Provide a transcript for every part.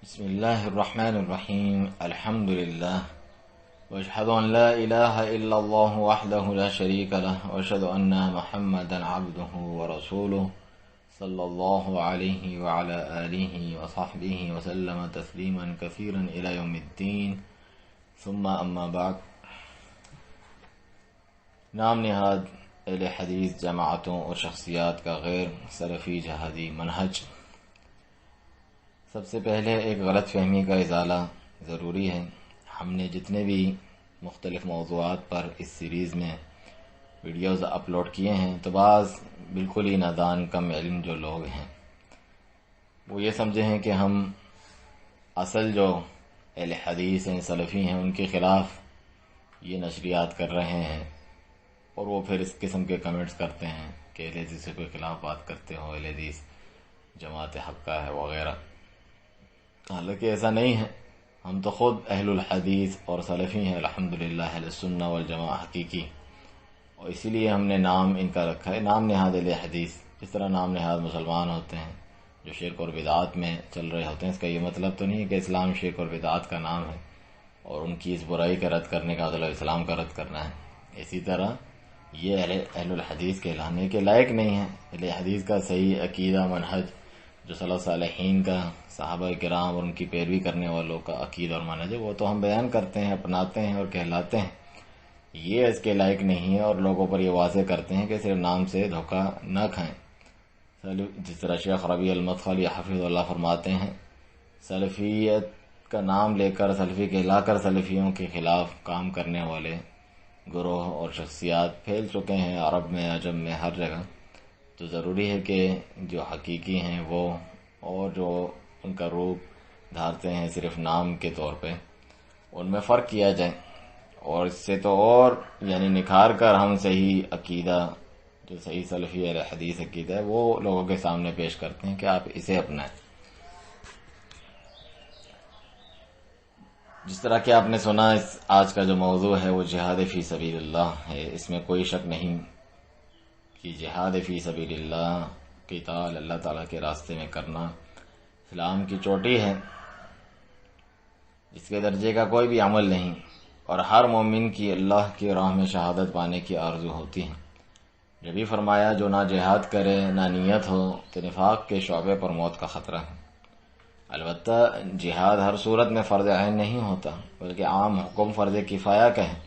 بسم الله الرحمن الرحيم. الحمد لله واشهد ان لا اله الا الله وحده لا شريك له واشهد ان محمدا عبده ورسوله صلى الله عليه وعلى آله وصحبه وسلم تسليما كثيرا الى يوم الدين. ثم اما بعد. نام نہاد اہل حدیث جماعتوں اور شخصیات کا غیر سلفی جہادی منہج. سب سے پہلے ایک غلط فہمی کا ازالہ ضروری ہے. ہم نے جتنے بھی مختلف موضوعات پر اس سیریز میں ویڈیوز اپلوڈ کیے ہیں تو بعض بالکل ہی نادان کم علم جو لوگ ہیں وہ یہ سمجھے ہیں کہ ہم اصل جو اہل حدیث ہیں، سلفی ہیں، ان کے خلاف یہ نشریات کر رہے ہیں اور وہ پھر اس قسم کے کمنٹس کرتے ہیں کہ اہل حدیث سے کوئی خلاف بات کرتے ہو، اہل حدیث جماعت حق کا ہے وغیرہ. حالانکہ ایسا نہیں ہے. ہم تو خود اہل الحدیث اور سلفی ہیں الحمدللہ، اہل سنہ والجماعہ حقیقی، اور اسی لیے ہم نے نام ان کا رکھا ہے نام نہاد اہل حدیث. اس طرح نام نہاد مسلمان ہوتے ہیں جو شرک اور بدعات میں چل رہے ہوتے ہیں. اس کا یہ مطلب تو نہیں ہے کہ اسلام شرک اور بدعات کا نام ہے اور ان کی اس برائی کا رد کرنے کا مطلب اسلام کا رد کرنا ہے. اسی طرح یہ اہل الحدیث کہلانے کے لائق نہیں ہے. اہل حدیث کا صحیح عقیدہ منہج جو صلی اللہ صالحین کا، صحابہ کرام اور ان کی پیروی کرنے والوں کا عقیدہ اور منہج ہے، وہ تو ہم بیان کرتے ہیں، اپناتے ہیں اور کہلاتے ہیں. یہ اس کے لائق نہیں ہے اور لوگوں پر یہ واضح کرتے ہیں کہ صرف نام سے دھوکہ نہ کھائیں. جس طرح شیخ ربیع المدخلی حفظ اللہ فرماتے ہیں، سلفیت کا نام لے کر، سلفی کہلا کر سلفیوں کے خلاف کام کرنے والے گروہ اور شخصیات پھیل چکے ہیں عرب میں، عجم میں، ہر جگہ. تو ضروری ہے کہ جو حقیقی ہیں وہ اور جو ان کا روپ دھارتے ہیں صرف نام کے طور پہ، ان میں فرق کیا جائے. اور اس سے تو اور یعنی نکھار کر ہم صحیح عقیدہ جو صحیح سلفی اہل حدیث عقیدہ ہے وہ لوگوں کے سامنے پیش کرتے ہیں کہ آپ اسے اپنائیں. جس طرح کہ آپ نے سنا، آج کا جو موضوع ہے وہ جہاد فی سبیل اللہ ہے. اس میں کوئی شک نہیں کہ جہاد فی سبیل اللہ، قتال اللہ تعالیٰ کے راستے میں کرنا اسلام کی چوٹی ہے. اس کے درجے کا کوئی بھی عمل نہیں اور ہر مومن کی اللہ کی راہ میں شہادت پانے کی آرزو ہوتی ہے. جب بھی فرمایا جو نہ جہاد کرے نہ نیت ہو تو نفاق کے شعبے پر موت کا خطرہ ہے. البتہ جہاد ہر صورت میں فرض عین نہیں ہوتا، بلکہ عام حکم فرض کفایہ کا ہے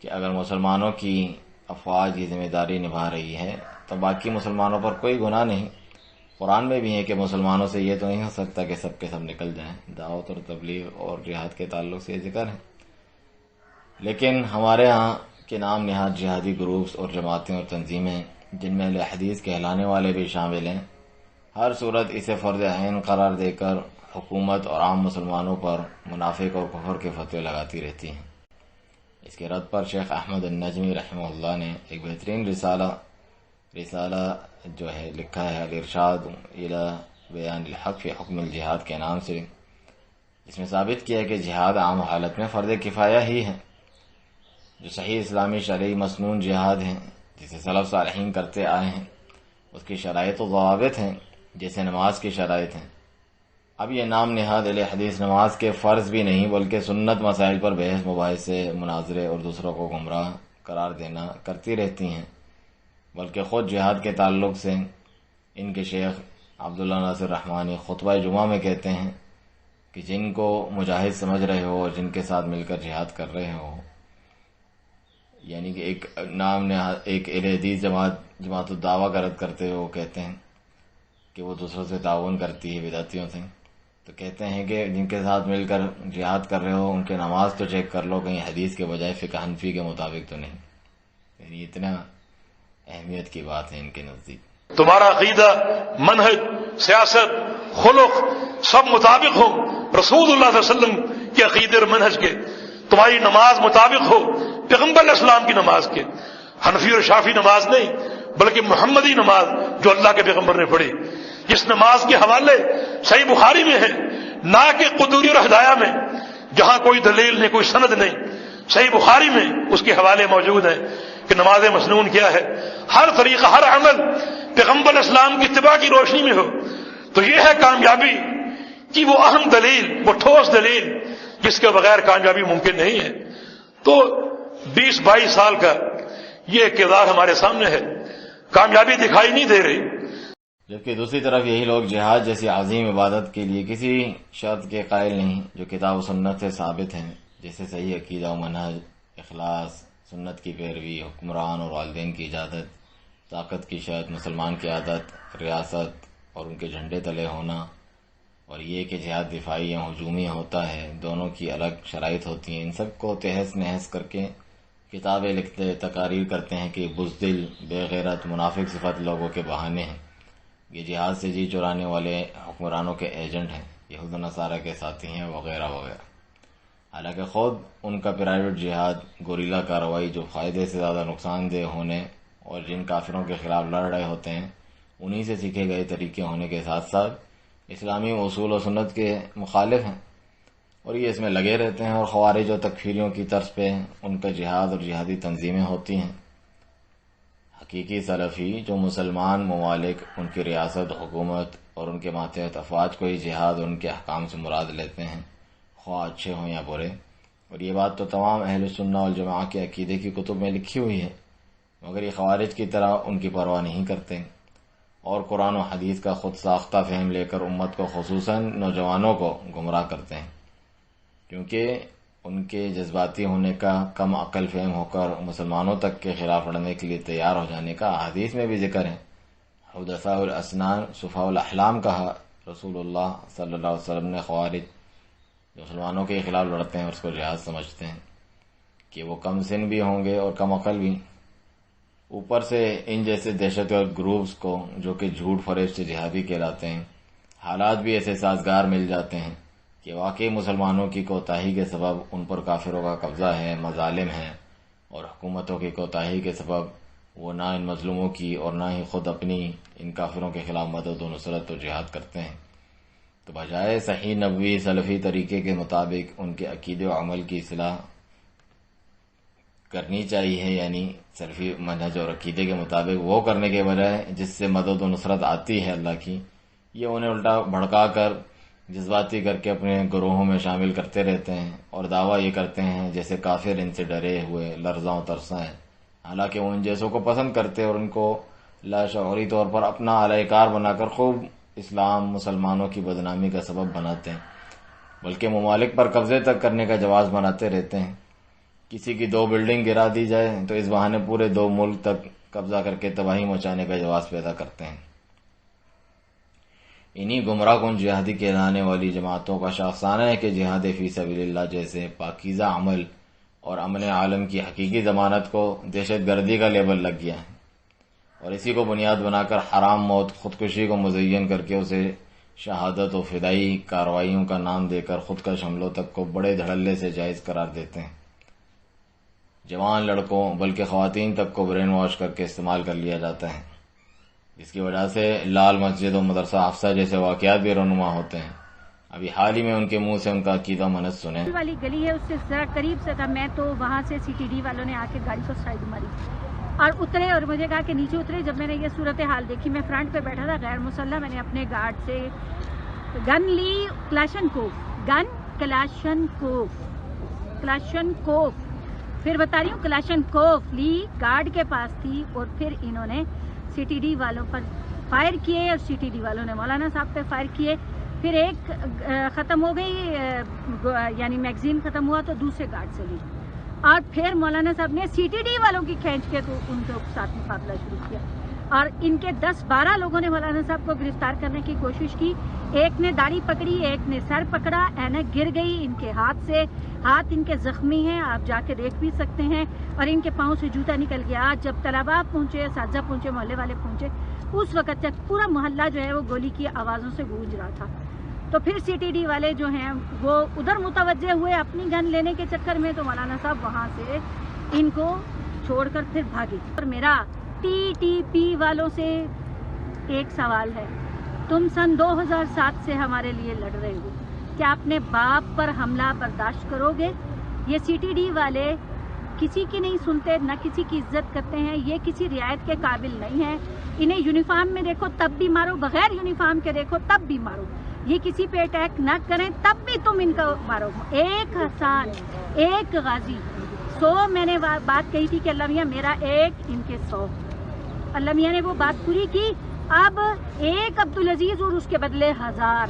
کہ اگر مسلمانوں کی افواج یہ ذمہ داری نبھا رہی ہے تو باقی مسلمانوں پر کوئی گناہ نہیں. قرآن میں بھی ہے کہ مسلمانوں سے یہ تو نہیں ہو سکتا کہ سب کے سب نکل جائیں. دعوت اور تبلیغ اور جہاد کے تعلق سے یہ ذکر ہے. لیکن ہمارے ہاں کے نام نہاد جہادی گروپس اور جماعتیں اور تنظیمیں جن میں اہل حدیث کہلانے والے بھی شامل ہیں، ہر صورت اسے فرض عین قرار دے کر حکومت اور عام مسلمانوں پر منافق اور کفر کے فتوے لگاتی رہتی ہیں. اس کے رد پر شیخ احمد النجمی رحمہ اللہ نے ایک بہترین رسالہ جو ہے لکھا ہے، الارشاد الی بیان الحق فی حکم الجہاد کے نام سے، جس میں ثابت کیا ہے کہ جہاد عام حالت میں فرض کفایہ ہی ہے. جو صحیح اسلامی شرعی مسنون جہاد ہیں جسے سلف صالحین کرتے آئے ہیں، اس کی شرائط و ضوابط ہیں جیسے نماز کی شرائط ہیں. اب یہ نام نہاد اہل حدیث نماز کے فرض بھی نہیں بلکہ سنت مسائل پر بحث مباحثے، مناظرے اور دوسروں کو گمراہ قرار دینا کرتی رہتی ہیں. بلکہ خود جہاد کے تعلق سے ان کے شیخ عبداللہ ناصر رحمانی خطبہ جمعہ میں کہتے ہیں کہ جن کو مجاہد سمجھ رہے ہو اور جن کے ساتھ مل کر جہاد کر رہے ہو، یعنی کہ ایک نام نہاد ایک اہل حدیث جماعت الدعوہ کا رد کرتے ہوئے وہ کہتے ہیں کہ وہ دوسروں سے تعاون کرتی ہے بدعتیوں سے. تو کہتے ہیں کہ جن کے ساتھ مل کر جہاد کر رہے ہو ان کے نماز تو چیک کر لو، کہیں حدیث کے بجائے فقہ حنفی کے مطابق تو نہیں. یعنی اتنا اہمیت کی بات ہے ان کے نزدیک. تمہارا عقیدہ، منہج، سیاست، خلق سب مطابق ہو رسول اللہ صلی اللہ علیہ وسلم کے عقیدے اور منہج کے. تمہاری نماز مطابق ہو پیغمبر علیہ السلام کی نماز کے. حنفی اور شافی نماز نہیں بلکہ محمدی نماز جو اللہ کے پیغمبر نے پڑھی، جس نماز کے حوالے صحیح بخاری میں ہے، نہ کہ قدوری اور ہدایہ میں جہاں کوئی دلیل نہیں، کوئی سند نہیں. صحیح بخاری میں اس کے حوالے موجود ہیں کہ نماز مسنون کیا ہے. ہر طریقہ، ہر عمل پیغمبر اسلام کی اتباع کی روشنی میں ہو تو یہ ہے کامیابی کہ وہ اہم دلیل، وہ ٹھوس دلیل جس کے بغیر کامیابی ممکن نہیں ہے. تو 20-22 سال کا یہ کردار ہمارے سامنے ہے، کامیابی دکھائی نہیں دے رہی. جبکہ دوسری طرف یہی لوگ جہاد جیسی عظیم عبادت کے لیے کسی شرط کے قائل نہیں جو کتاب و سنت سے ثابت ہیں، جیسے صحیح عقیدہ و منہج، اخلاص، سنت کی پیروی، حکمران اور والدین کی اجازت، طاقت کی شرط، مسلمان کی عادت، ریاست اور ان کے جھنڈے تلے ہونا، اور یہ کہ جہاد دفاعی یا ہجومی ہوتا ہے، دونوں کی الگ شرائط ہوتی ہیں. ان سب کو تہس نہس کر کے کتابیں لکھتے، تقاریر کرتے ہیں کہ بزدل، بے غیرت، منافق صفت لوگوں کے بہانے ہیں، یہ جہاد سے جی چرانے والے حکمرانوں کے ایجنٹ ہیں، یہود و نصارہ کے ساتھی ہیں، وغیرہ وغیرہ. حالانکہ خود ان کا پرائیویٹ جہاد، گوریلا کارروائی جو فائدے سے زیادہ نقصان دہ ہونے اور جن کافروں کے خلاف لڑ رہے ہوتے ہیں انہی سے سیکھے گئے طریقے ہونے کے ساتھ ساتھ اسلامی اصول و سنت کے مخالف ہیں، اور یہ اس میں لگے رہتے ہیں. اور خوارج و تکفیریوں کی طرز پہ ان کا جہاد اور جہادی تنظیمیں ہوتی ہیں. حقیقی سلفی جو مسلمان ممالک، ان کی ریاست، حکومت اور ان کے ماتحت افواج کو ہی جہاد اور ان کے احکام سے مراد لیتے ہیں، خواہ اچھے ہوں یا برے. اور یہ بات تو تمام اہل سنہ والجماعہ کے عقیدے کی کتب میں لکھی ہوئی ہے، مگر یہ خوارج کی طرح ان کی پرواہ نہیں کرتے اور قرآن و حدیث کا خود ساختہ فہم لے کر امت کو، خصوصاً نوجوانوں کو گمراہ کرتے ہیں. کیونکہ ان کے جذباتی ہونے کا، کم عقل فہم ہو کر مسلمانوں تک کے خلاف لڑنے کے لیے تیار ہو جانے کا حدیث میں بھی ذکر ہے. حدثاء الاسنان صفاء الاحلام کہا رسول اللہ صلی اللہ علیہ وسلم نے خوارج جو مسلمانوں کے خلاف لڑتے ہیں اور اس کو جہاد سمجھتے ہیں کہ وہ کم سن بھی ہوں گے اور کم عقل بھی. اوپر سے ان جیسے دہشت گرد گروپس کو جو کہ جھوٹ فریب سے جہادی کہلاتے ہیں، حالات بھی ایسے سازگار مل جاتے ہیں کہ واقعی مسلمانوں کی کوتاہی کے سبب ان پر کافروں کا قبضہ ہے، مظالم ہیں، اور حکومتوں کی کوتاہی کے سبب وہ نہ ان مظلوموں کی اور نہ ہی خود اپنی ان کافروں کے خلاف مدد و نصرت و جہاد کرتے ہیں. تو بجائے صحیح نبوی سلفی طریقے کے مطابق ان کے عقیدے و عمل کی اصلاح کرنی چاہیے، یعنی سلفی منہج اور عقیدے کے مطابق وہ کرنے کے بجائے جس سے مدد و نصرت آتی ہے اللہ کی، یہ انہیں الٹا بھڑکا کر جذباتی کر کے اپنے گروہوں میں شامل کرتے رہتے ہیں اور دعویٰ یہ کرتے ہیں جیسے کافر ان سے ڈرے ہوئے لرزاں و ترساں ہیں، حالانکہ وہ ان جیسوں کو پسند کرتے اور ان کو لاشعوری طور پر اپنا اعلی کار بنا کر خوب اسلام، مسلمانوں کی بدنامی کا سبب بناتے ہیں، بلکہ ممالک پر قبضے تک کرنے کا جواز بناتے رہتے ہیں. کسی کی 2 بلڈنگ گرا دی جائے تو اس بہانے پورے 2 ملک تک قبضہ کر کے تباہی مچانے کا جواز پیدا کرتے ہیں. انہی گمراہ کن جہادی کہلانے والی جماعتوں کا شاخسانہ ہے کہ جہاد فی سبیل اللہ جیسے پاکیزہ عمل اور امن عالم کی حقیقی ضمانت کو دہشت گردی کا لیبل لگ گیا ہے، اور اسی کو بنیاد بنا کر حرام موت، خودکشی کو مزین کر کے اسے شہادت و فدائی کارروائیوں کا نام دے کر خودکش حملوں تک کو بڑے دھڑلے سے جائز قرار دیتے ہیں. جوان لڑکوں بلکہ خواتین تک کو برین واش کر کے استعمال کر لیا جاتا ہے، جس کی وجہ سے لال مسجد و مدرسہ حفصہ جیسے واقعات بھی رونما ہوتے ہیں. ابھی حال ہی میں ان کے منہ سے ان کا عقیدہ منت سنیں. والی گلی ہے اس سے ذرا قریب سے تھا میں، تو وہاں سے CTD والوں نے آ کے گاڑی کو سائڈ ماری اور اترے اور مجھے کہا کہ نیچے اترے. جب میں نے یہ صورتحال دیکھی، میں فرنٹ پہ بیٹھا تھا غیر مسلح، میں نے اپنے گارڈ سے گن لی، کلاشن کوف پھر بتا رہی ہوں کلاشن کوف لی، گارڈ کے پاس تھی، اور پھر انہوں نے CTD والوں پر فائر کیے اور CTD والوں نے مولانا صاحب پہ فائر کیے. پھر ایک ختم ہو گئی، یعنی میگزین ختم ہوا تو دوسرے گارڈ سے لی، اور پھر مولانا صاحب نے CTD والوں کی کھینچ کے تو ان کے ساتھ مقابلہ شروع کیا، اور ان کے 10-12 لوگوں نے مولانا صاحب کو گرفتار کرنے کی کوشش کی. ایک نے داڑھی پکڑی، ایک نے سر پکڑا، اینک گر گئی ان کے ہاتھ سے، ہاتھ ان کے زخمی ہیں، آپ جا کے دیکھ بھی سکتے ہیں، اور ان کے پاؤں سے جوتا نکل گیا. آج جب طلباء پہنچے، اساتذہ پہنچے، محلے والے پہنچے، اس وقت تک پورا محلہ جو ہے وہ گولی کی آوازوں سے گونج رہا تھا. تو پھر CTD والے جو ہیں وہ ادھر متوجہ ہوئے اپنی گن لینے کے چکر میں، تو مولانا صاحب وہاں سے ان کو چھوڑ کر پھر بھاگے. اور میرا TTP والوں سے ایک سوال ہے، تم سن 2007 سے ہمارے لیے لڑ رہے ہو، کیا اپنے باپ پر حملہ برداشت کرو گے؟ یہ CTD والے کسی کی نہیں سنتے، نہ کسی کی عزت کرتے ہیں، یہ کسی رعایت کے قابل نہیں ہیں. انہیں یونیفارم میں دیکھو تب بھی مارو، بغیر یونیفارم کے دیکھو تب بھی مارو. یہ کسی پہ اٹیک نہ کریں تب بھی تم ان کا مارو. ایک حسان، ایک غازی، 100 میں نے بات کہی تھی کہ اللہ میاں میرا ایک ان کے 100. اللہ میاں نے وہ بات پوری کی. اب ایک عبدالعزیز اور اس کے بدلے 1000،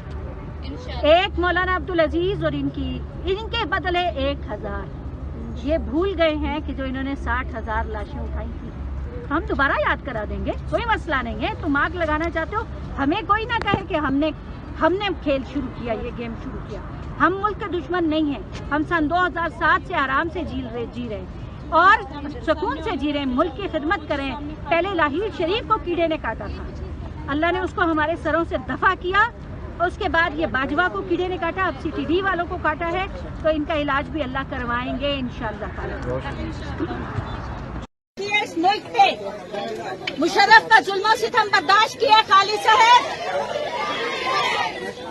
ایک مولانا عبدالعزیز اور ان کے بدلے 1000. یہ بھول گئے ہیں کہ جو انہوں نے 60,000 لاشیں اٹھائی تھی. ہم دوبارہ یاد کرا دیں گے، کوئی مسئلہ نہیں ہے. تم آگ لگانا چاہتے ہو، ہمیں کوئی نہ کہے کہ ہم نے کھیل شروع کیا، یہ گیم شروع کیا. ہم ملک کے دشمن نہیں ہیں. ہم سن 2007 سے آرام سے جی رہے ہیں اور سکون سے جی رہے ہیں. ملک کی خدمت کریں. پہلے لاہور شریف کو کیڑے نے کاٹا تھا، اللہ نے اس کو ہمارے سروں سے دفع کیا. اس کے بعد یہ باجوہ کو کیڑے نے کاٹا، اب CTD والوں کو کاٹا ہے، تو ان کا علاج بھی اللہ کروائیں گے انشاءاللہ تعالی. اس ملک پہ مشرف کا ظلم و ستم برداشت کیا خالد صاحب.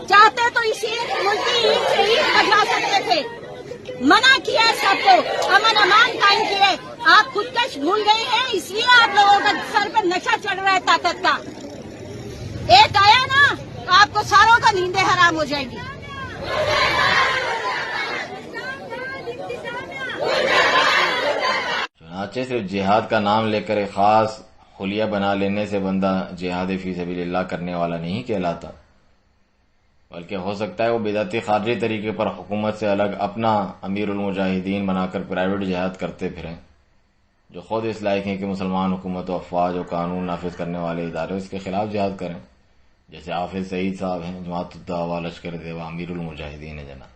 چاہتے تو اسی ملک کی عید سے عید بجا سکتے تھے. منع کیا سب کو، امن امان قائم کیے. آپ خود کش بھول گئے ہیں، اس لیے آپ لوگوں کا سر پہ نشہ چڑھ رہا ہے طاقت کا. ایک آیا نا، آپ کو ساروں کا نیندیں حرام ہو جائے گی. چنانچہ صرف جہاد کا نام لے کر ایک خاص خلیہ بنا لینے سے بندہ جہاد فی سبیل اللہ کرنے والا نہیں کہلاتا، بلکہ ہو سکتا ہے وہ بدعتی خارجی طریقے پر حکومت سے الگ اپنا امیر المجاہدین بنا کر پرائیویٹ جہاد کرتے پھریں، جو خود اس لائق ہیں کہ مسلمان حکومت و افواج و قانون نافذ کرنے والے ادارے اس کے خلاف جہاد کریں، جیسے حافظ سعید صاحب ہیں، جماعت الدعوہ لشکر دیوا امیر المجاہدین ہے جناب.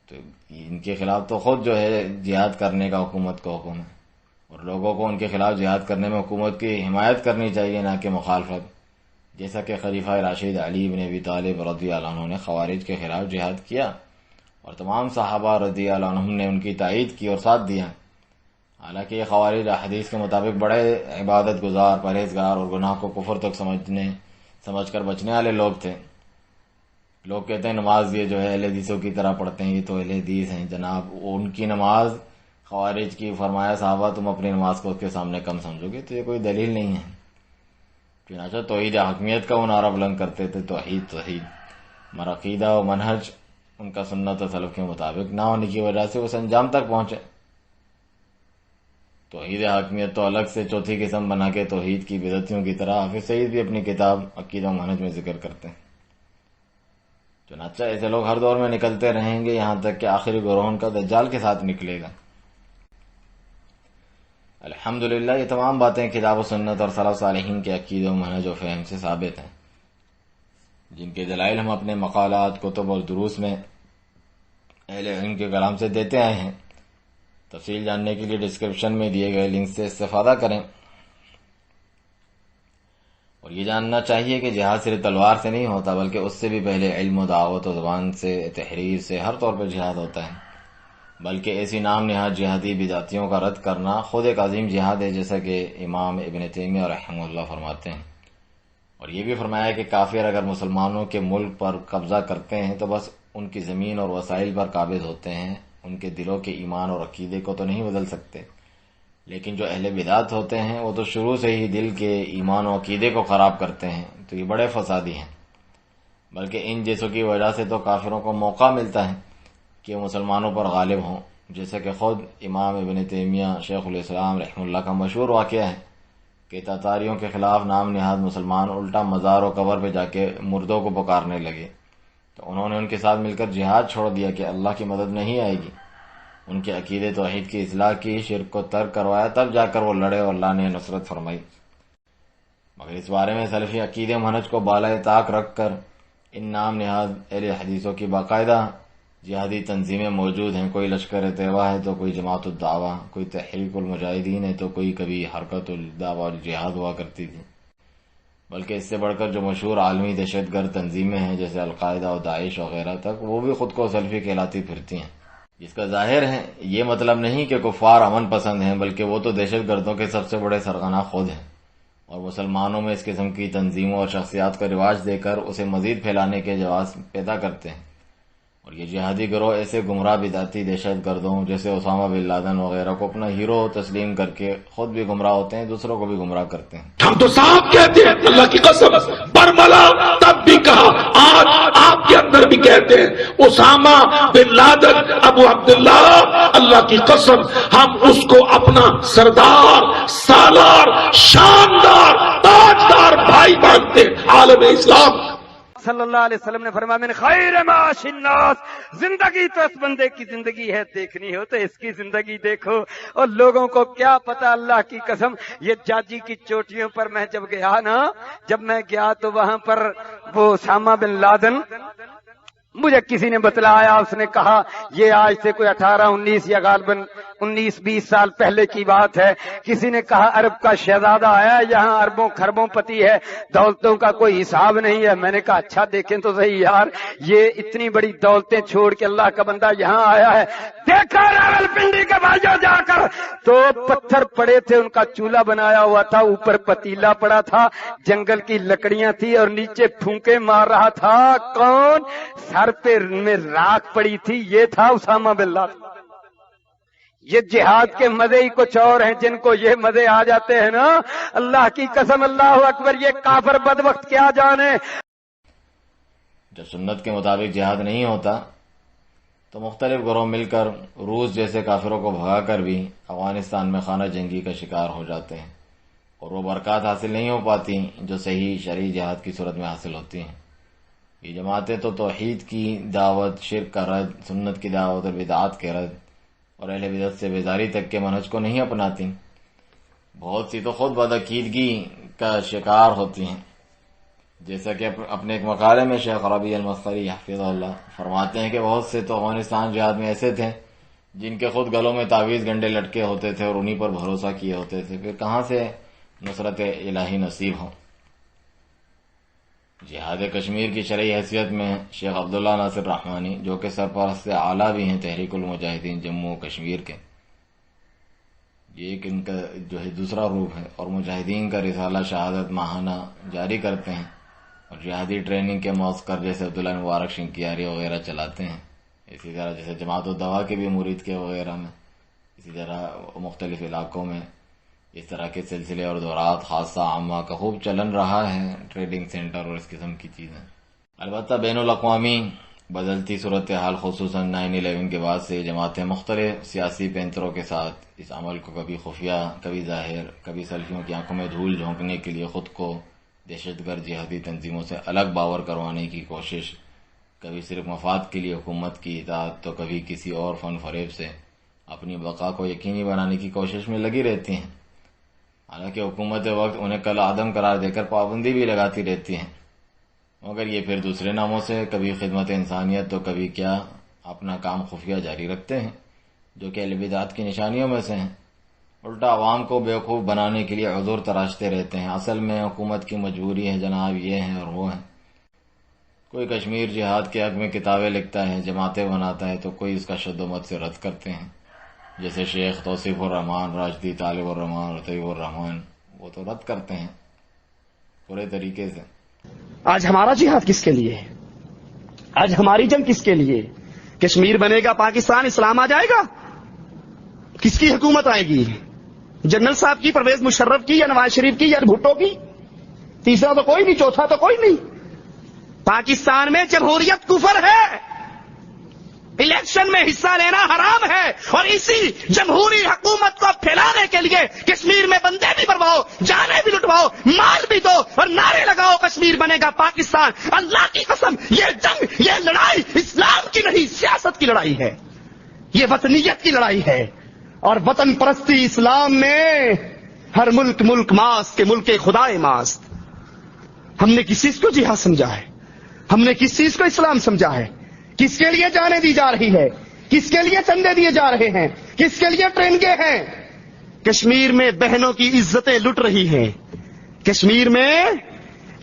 تو ان کے خلاف تو خود جو ہے جہاد کرنے کا حکومت کو حکم ہے، اور لوگوں کو ان کے خلاف جہاد کرنے میں حکومت کی حمایت کرنی چاہیے، نہ کہ مخالفت، جیسا کہ خلیفہ راشد علی بن ابی طالب رضی اللہ عنہ نے خوارج کے خلاف جہاد کیا اور تمام صحابہ رضی اللہ عنہم نے ان کی تائید کی اور ساتھ دیا. حالانکہ یہ خوارج حدیث کے مطابق بڑے عبادت گزار، پرہیزگار اور گناہ کو کفر تک سمجھ کر بچنے والے لوگ تھے. لوگ کہتے ہیں نماز یہ جو ہے اہل حدیثوں کی طرح پڑھتے ہیں، یہ تو اہل حدیث ہیں. جناب ان کی نماز خوارج کی، فرمایا صحابہ تم اپنی نماز کو اس کے سامنے کم سمجھو گے، تو یہ کوئی دلیل نہیں ہے. چنانچہ توحید حکمیت کا وہ نعرہ بلند کرتے تھے، توحید. مگر عقیدہ و منہج ان کا سنت و سلف کے مطابق نہ ہونے کی وجہ سے اس انجام تک پہنچے. توحید حکمیت تو الگ سے چوتھی قسم بنا کے توحید کی بدعتیوں کی طرح حافظ سعید بھی اپنی کتاب عقیدہ و منہج میں ذکر کرتے ہیں. چنانچہ ایسے لوگ ہر دور میں نکلتے رہیں گے یہاں تک کہ آخری گروہ ان کا دجال کے ساتھ نکلے گا. الحمدللہ یہ تمام باتیں کتاب و سنت اور سلف صالحین کے عقیدہ و منہج و فہم سے ثابت ہیں، جن کے دلائل ہم اپنے مقالات، کتب اور دروس میں اہل علم کے کلام سے دیتے آئے ہیں. تفصیل جاننے کے لیے ڈسکرپشن میں دیے گئے لنک سے استفادہ کریں. اور یہ جاننا چاہیے کہ جہاد صرف تلوار سے نہیں ہوتا، بلکہ اس سے بھی پہلے علم و دعوت و زبان سے، تحریر سے، ہر طور پر جہاد ہوتا ہے. بلکہ ایسی نام نہاد جہادی بدعتیوں کا رد کرنا خود ایک عظیم جہاد ہے، جیسا کہ امام ابن تیمیہ رحمہ اللہ فرماتے ہیں. اور یہ بھی فرمایا کہ کافر اگر مسلمانوں کے ملک پر قبضہ کرتے ہیں تو بس ان کی زمین اور وسائل پر قابض ہوتے ہیں، ان کے دلوں کے ایمان اور عقیدے کو تو نہیں بدل سکتے. لیکن جو اہل بدعت ہوتے ہیں وہ تو شروع سے ہی دل کے ایمان و عقیدے کو خراب کرتے ہیں، تو یہ بڑے فسادی ہیں. بلکہ ان جیسوں کی وجہ سے تو کافروں کو موقع ملتا ہے کہ مسلمانوں پر غالب ہوں، جیسا کہ خود امام ابن تیمیہ شیخ الاسلام رحمہ اللہ کا مشہور واقعہ ہے کہ تاتاریوں کے خلاف نام نہاد مسلمان الٹا مزار و قبر پہ جا کے مردوں کو پکارنے لگے، تو انہوں نے ان کے ساتھ مل کر جہاد چھوڑ دیا کہ اللہ کی مدد نہیں آئے گی. ان کے عقیدے توحید کی اصلاح کی، شرک کو ترک کروایا، تب جا کر وہ لڑے اور اللہ نے نصرت فرمائی. مگر اس بارے میں سلفی عقیدے منہج کو بالائے طاق رکھ کر ان نام نہاد اہل حدیثوں کی باقاعدہ جہادی تنظیمیں موجود ہیں. کوئی لشکر طیبہ ہے تو کوئی جماعت الدعوہ، کوئی تحریک المجاہدین ہے تو کوئی کبھی حرکت الدعوہ الجہاد ہوا کرتی تھی. بلکہ اس سے بڑھ کر جو مشہور عالمی دہشت گرد تنظیمیں ہیں جیسے القاعدہ اور داعش وغیرہ تک، وہ بھی خود کو سلفی کہلاتی پھرتی ہیں. جس کا ظاہر ہے یہ مطلب نہیں کہ کفار امن پسند ہیں، بلکہ وہ تو دہشت گردوں کے سب سے بڑے سرغنہ خود ہیں، اور مسلمانوں میں اس قسم کی تنظیموں اور شخصیات کو رواج دے کر اسے مزید پھیلانے کے جواز پیدا کرتے ہیں. اور یہ جہادی گروہ ایسے گمراہ بدعتی دہشت گردوں جیسے اسامہ بن لادن وغیرہ کو اپنا ہیرو تسلیم کر کے خود بھی گمراہ ہوتے ہیں، دوسروں کو بھی گمراہ کرتے ہیں. ہم تو صاحب کہتے ہیں اللہ کی قسم برملا تب وقت بھی کہا، آج آپ کے اندر بھی کہتے ہیں اسامہ بن لادن ابو عبداللہ، اللہ کی قسم ہم اس کو اپنا سردار، سالار، شاندار، تاجدار بھائی مانتے ہیں عالم اسلام۔ صلی اللہ علیہ وسلم نے فرمایا من خیر معاش الناس، زندگی تو اس بندے کی زندگی ہے، دیکھنی ہو تو اس کی زندگی دیکھو۔ اور لوگوں کو کیا پتا، اللہ کی قسم یہ جاجی کی چوٹیوں پر میں جب گیا نا، جب میں گیا تو وہاں پر وہ اسامہ بن لادن مجھے کسی نے بتلایا، اس نے کہا یہ آج سے کوئی 18-19 یا غالباً 19-20 سال پہلے کی بات ہے، کسی نے کہا عرب کا شہزادہ آیا ہے، یہاں اربوں خربوں پتی ہے، دولتوں کا کوئی حساب نہیں ہے۔ میں نے کہا اچھا دیکھیں تو صحیح یار، یہ اتنی بڑی دولتیں چھوڑ کے اللہ کا بندہ یہاں آیا ہے۔ دیکھا راولپنڈی کے بھائیوں جا کر تو پتھر پڑے تھے، ان کا چولہا بنایا ہوا تھا، اوپر پتیلا پڑا تھا، جنگل کی لکڑیاں تھی اور نیچے پھونکے مار رہا تھا کون؟ سر پہ میں راکھ پڑی تھی، یہ تھا اسامہ بن لادن۔ یہ جہاد کے مزے ہی کچھ اور ہیں، جن کو یہ مزے آ جاتے ہیں نا، اللہ کی قسم، اللہ اکبر، یہ کافر بدبخت کیا جانے۔ جب سنت کے مطابق جہاد نہیں ہوتا تو مختلف گروہ مل کر روس جیسے کافروں کو بھگا کر بھی افغانستان میں خانہ جنگی کا شکار ہو جاتے ہیں، اور وہ برکات حاصل نہیں ہو پاتی جو صحیح شرعی جہاد کی صورت میں حاصل ہوتی ہیں۔ یہ جماعتیں تو توحید کی دعوت، شرک کا رد، سنت کی دعوت اور بدعات کے رد اور اہل بدعت سے بیزاری تک کے منہج کو نہیں اپناتی، بہت سی تو خود بدعقیدگی کا شکار ہوتی ہیں، جیسا کہ اپنے ایک مقالے میں شیخ ربیع المسخری حفظہ اللہ فرماتے ہیں کہ بہت سے تو افغانستان جہاد میں ایسے تھے جن کے خود گلوں میں تعویذ گنڈے لٹکے ہوتے تھے اور انہی پر بھروسہ کیے ہوتے تھے، پھر کہاں سے نصرت الہی نصیب ہو۔ جہاد کشمیر کی شرعی حیثیت میں شیخ عبداللہ ناصر رحمانی، جو کہ سرپرست اعلیٰ بھی ہیں تحریک المجاہدین جموں و کشمیر کے، یہ ایک ان کا جو ہے دوسرا روپ ہے، اور مجاہدین کا رسالہ شہادت ماہانہ جاری کرتے ہیں اور جہادی ٹریننگ کے معسکر جیسے عبداللہ مبارک شنکیاری وغیرہ چلاتے ہیں، اسی طرح جیسے جماعت الدوا کے بھی مرید کے وغیرہ میں، اسی طرح مختلف علاقوں میں اس طرح کے سلسلے اور دورات خاصہ عامہ کا خوب چلن رہا ہے، ٹریڈنگ سینٹر اور اس قسم کی چیزیں۔ البتہ بین الاقوامی بدلتی صورتحال خصوصاً 9/11 کے بعد سے جماعتیں مختلف سیاسی پینتروں کے ساتھ اس عمل کو کبھی خفیہ، کبھی ظاہر، کبھی سلفیوں کی آنکھوں میں دھول جھونکنے کے لیے خود کو دہشت گرد جہادی تنظیموں سے الگ باور کروانے کی کوشش، کبھی صرف مفاد کے لیے حکومت کی اطاعت تو کبھی کسی اور فن فریب سے اپنی بقا کو یقینی بنانے کی کوشش میں لگی رہتی ہیں، حالانکہ حکومت وقت انہیں کل عدم قرار دے کر پابندی بھی لگاتی رہتی ہیں، مگر یہ پھر دوسرے ناموں سے کبھی خدمت انسانیت تو کبھی کیا اپنا کام خفیہ جاری رکھتے ہیں، جو کہ اہل بدعت کی نشانیوں میں سے ہیں۔ الٹا عوام کو بیوقوف بنانے کے لیے عذر تراشتے رہتے ہیں، اصل میں حکومت کی مجبوری ہے جناب، یہ ہے اور وہ ہے۔ کوئی کشمیر جہاد کے حق میں کتابیں لکھتا ہے، جماعتیں بناتا ہے، تو کوئی اس کا شد و مت سے رد کرتے ہیں، جیسے شیخ توصیف الرحمان راشدی، طالب الرحمان، رطیب الرحمان، وہ تو رد کرتے ہیں پورے طریقے سے۔ آج ہمارا جہاد کس کے لیے؟ آج ہماری جنگ کس کے لیے؟ کشمیر بنے گا پاکستان، اسلام آ جائے گا؟ کس کی حکومت آئے گی؟ جنرل صاحب کی، پرویز مشرف کی، یا نواز شریف کی، یا بھٹو کی؟ تیسرا تو کوئی نہیں، چوتھا تو کوئی نہیں۔ پاکستان میں جمہوریت کفر ہے، الیکشن میں حصہ لینا حرام ہے، اور اسی جمہوری حکومت کو پھیلانے کے لیے کشمیر میں بندے بھی بڑھواؤ، جانیں بھی لٹواؤ، مال بھی دو اور نعرے لگاؤ کشمیر بنے گا پاکستان۔ اللہ کی قسم یہ جنگ، یہ لڑائی اسلام کی نہیں، سیاست کی لڑائی ہے، یہ وطنیت کی لڑائی ہے۔ اور وطن پرستی اسلام میں ہر ملک ملک ماست کے ملک خدائے ماست۔ ہم نے کس چیز کو جہاد سمجھا ہے؟ ہم نے کس چیز کو اسلام سمجھا ہے؟ کس کے لیے جانیں دی جا رہی ہے؟ کس کے لیے چندے دیے جا رہے ہیں؟ کس کے لیے ٹریننگیں ہیں؟ کشمیر میں بہنوں کی عزتیں لٹ رہی ہیں، کشمیر میں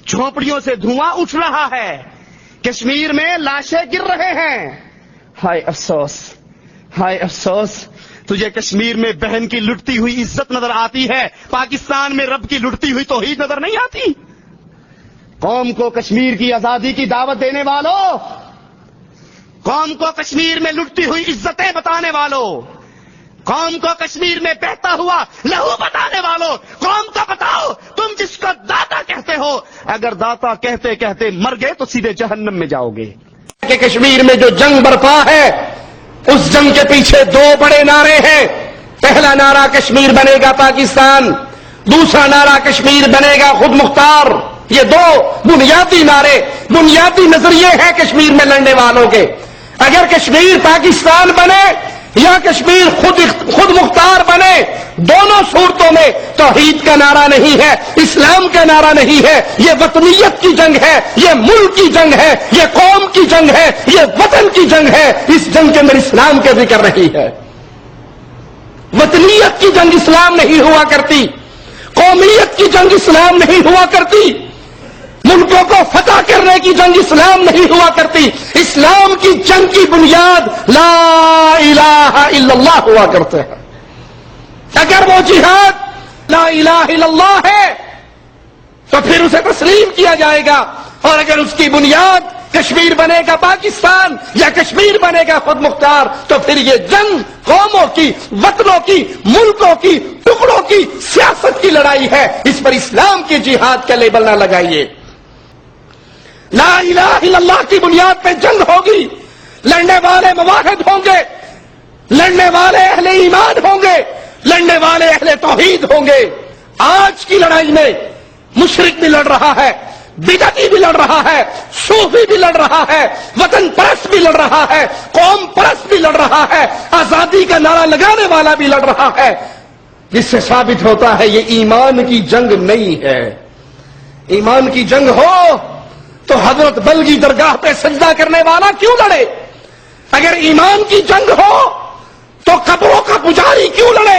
جھونپڑیوں سے دھواں اٹھ رہا ہے، کشمیر میں لاشیں گر رہے ہیں۔ ہائے افسوس، ہائے افسوس، تجھے کشمیر میں بہن کی لٹتی ہوئی عزت نظر آتی ہے، پاکستان میں رب کی لٹتی ہوئی توحید نظر نہیں آتی؟ قوم کو کشمیر کی آزادی کی دعوت دینے والوں، قوم کو کشمیر میں لٹتی ہوئی عزتیں بتانے والوں، قوم کو کشمیر میں بہتا ہوا لہو بتانے والوں، قوم کو بتاؤ تم جس کو داتا کہتے ہو، اگر داتا کہتے کہتے مر گئے تو سیدھے جہنم میں جاؤ گے. کہ کشمیر میں جو جنگ برپا ہے اس جنگ کے پیچھے دو بڑے نعرے ہیں. پہلا نعرہ کشمیر بنے گا پاکستان، دوسرا نعرہ کشمیر بنے گا خود مختار. یہ دو بنیادی نعرے، بنیادی نظریے ہیں کشمیر میں لڑنے والوں کے. اگر کشمیر پاکستان بنے یا کشمیر خود مختار بنے، دونوں صورتوں میں توحید کا نعرہ نہیں ہے، اسلام کا نعرہ نہیں ہے. یہ وطنیت کی جنگ ہے، یہ ملک کی جنگ ہے، یہ قوم کی جنگ ہے، یہ وطن کی جنگ ہے. اس جنگ کے اندر اسلام کا ذکر نہیں ہے. وطنیت کی جنگ اسلام نہیں ہوا کرتی، قومیت کی جنگ اسلام نہیں ہوا کرتی، ملکوں کو فتح کرنے کی جنگ اسلام نہیں ہوا کرتی. اسلام کی جنگ کی بنیاد لا الہ الا اللہ ہوا کرتے ہیں. اگر وہ جہاد لا الہ الا اللہ ہے تو پھر اسے تسلیم کیا جائے گا، اور اگر اس کی بنیاد کشمیر بنے گا پاکستان یا کشمیر بنے گا خود مختار تو پھر یہ جنگ قوموں کی، وطنوں کی، ملکوں کی، ٹکڑوں کی سیاست کی لڑائی ہے. اس پر اسلام کی جہاد کا لیبل نہ لگائیے. لا الہ الا اللہ کی بنیاد پہ جنگ ہوگی، لڑنے والے مواحد ہوں گے، لڑنے والے اہل ایمان ہوں گے، لڑنے والے اہل توحید ہوں گے. آج کی لڑائی میں مشرک بھی لڑ رہا ہے، بدعتی بھی لڑ رہا ہے، صوفی بھی لڑ رہا ہے، وطن پرست بھی لڑ رہا ہے، قوم پرست بھی لڑ رہا ہے، آزادی کا نعرہ لگانے والا بھی لڑ رہا ہے. جس سے ثابت ہوتا ہے یہ ایمان کی جنگ نہیں ہے. ایمان کی جنگ ہو تو حضرت بلگی درگاہ پہ سجدہ کرنے والا کیوں لڑے؟ اگر ایمان کی جنگ ہو تو قبروں کا پجاری کیوں لڑے؟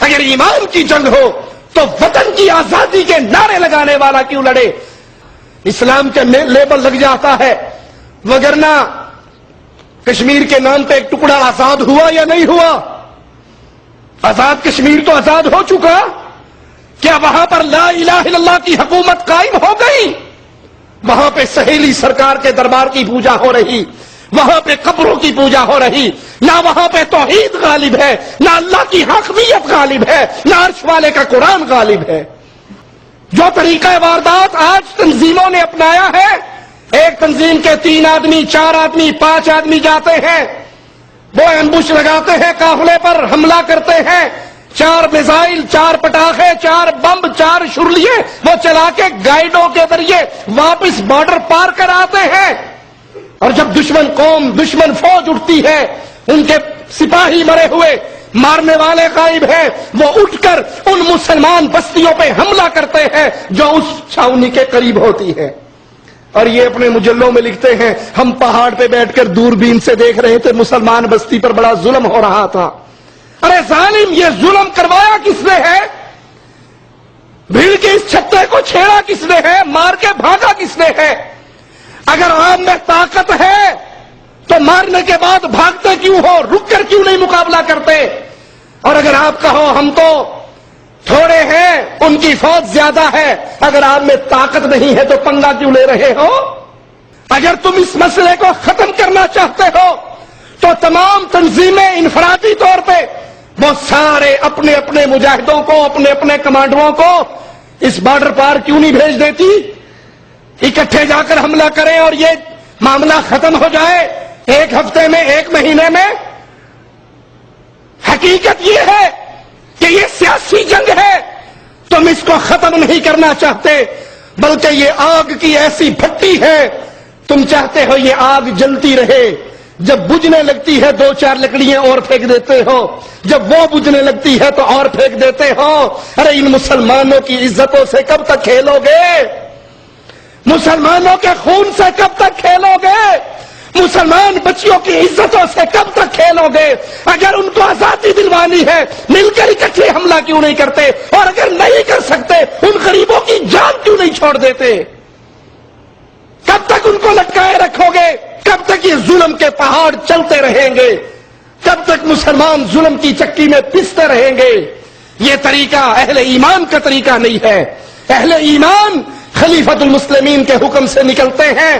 اگر ایمان کی جنگ ہو تو وطن کی آزادی کے نعرے لگانے والا کیوں لڑے؟ اسلام کے لیبل لگ جاتا ہے، وگرنہ کشمیر کے نام پہ ایک ٹکڑا آزاد ہوا یا نہیں ہوا؟ آزاد کشمیر تو آزاد ہو چکا. کیا وہاں پر لا الہ الا اللہ کی حکومت قائم ہو گئی؟ وہاں پہ سہیلی سرکار کے دربار کی پوجا ہو رہی، وہاں پہ قبروں کی پوجا ہو رہی. نہ وہاں پہ توحید غالب ہے، نہ اللہ کی حاکمیت غالب ہے، نہ عرش والے کا قرآن غالب ہے. جو طریقہ واردات آج تنظیموں نے اپنایا ہے، ایک تنظیم کے 3 آدمی، 4 آدمی، 5 آدمی جاتے ہیں، وہ ایمبوش لگاتے ہیں، قافلے پر حملہ کرتے ہیں، 4 میزائل، 4 پٹاخے، 4 بم، 4 شرلیے وہ چلا کے گائیڈوں کے ذریعے واپس بارڈر پار کر آتے ہیں. اور جب دشمن قوم، دشمن فوج اٹھتی ہے، ان کے سپاہی مرے ہوئے، مارنے والے غائب ہیں، وہ اٹھ کر ان مسلمان بستیوں پہ حملہ کرتے ہیں جو اس چھاونی کے قریب ہوتی ہے. اور یہ اپنے مجلوں میں لکھتے ہیں ہم پہاڑ پہ بیٹھ کر دوربین سے دیکھ رہے تھے، مسلمان بستی پر بڑا ظلم ہو رہا تھا. ارے ظالم، یہ ظلم کروایا کس نے ہے؟ بھیڑ کے اس چھتے کو چھیڑا کس نے ہے؟ مار کے بھاگا کس نے ہے؟ اگر عام میں طاقت ہے تو مارنے کے بعد بھاگتے کیوں ہو؟ رک کر کیوں نہیں مقابلہ کرتے؟ اور اگر آپ کہو ہم تو تھوڑے ہیں، ان کی فوج زیادہ ہے، اگر آپ میں طاقت نہیں ہے تو پنگا کیوں لے رہے ہو؟ اگر تم اس مسئلے کو ختم کرنا چاہتے ہو تو تمام تنظیمیں انفرادی طور پہ وہ سارے اپنے اپنے مجاہدوں کو، اپنے اپنے کمانڈروں کو اس بارڈر پار کیوں نہیں بھیج دیتی؟ اکٹھے جا کر حملہ کریں اور یہ معاملہ ختم ہو جائے 1 ہفتے میں، 1 مہینے میں. حقیقت یہ ہے کہ یہ سیاسی جنگ ہے. تم اس کو ختم نہیں کرنا چاہتے، بلکہ یہ آگ کی ایسی بھٹی ہے، تم چاہتے ہو یہ آگ جلتی رہے. جب بجھنے لگتی ہے 2-4 لکڑیاں اور پھینک دیتے ہو، جب وہ بجھنے لگتی ہے تو اور پھینک دیتے ہو. ارے ان مسلمانوں کی عزتوں سے کب تک کھیلو گے؟ مسلمانوں کے خون سے کب تک کھیلو گے؟ مسلمان بچیوں کی عزتوں سے کب تک کھیلو گے؟ اگر ان کو آزادی دلوانی ہے، مل کر اکٹھے حملہ کیوں نہیں کرتے؟ اور اگر نہیں کر سکتے، ان غریبوں کی جان کیوں نہیں چھوڑ دیتے؟ کب تک ان کو لٹکائے رکھو گے؟ کب تک یہ ظلم کے پہاڑ چلتے رہیں گے؟ کب تک مسلمان ظلم کی چکی میں پستے رہیں گے؟ یہ طریقہ اہل ایمان کا طریقہ نہیں ہے. اہل ایمان خلیفۃ المسلمین کے حکم سے نکلتے ہیں،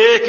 1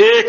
1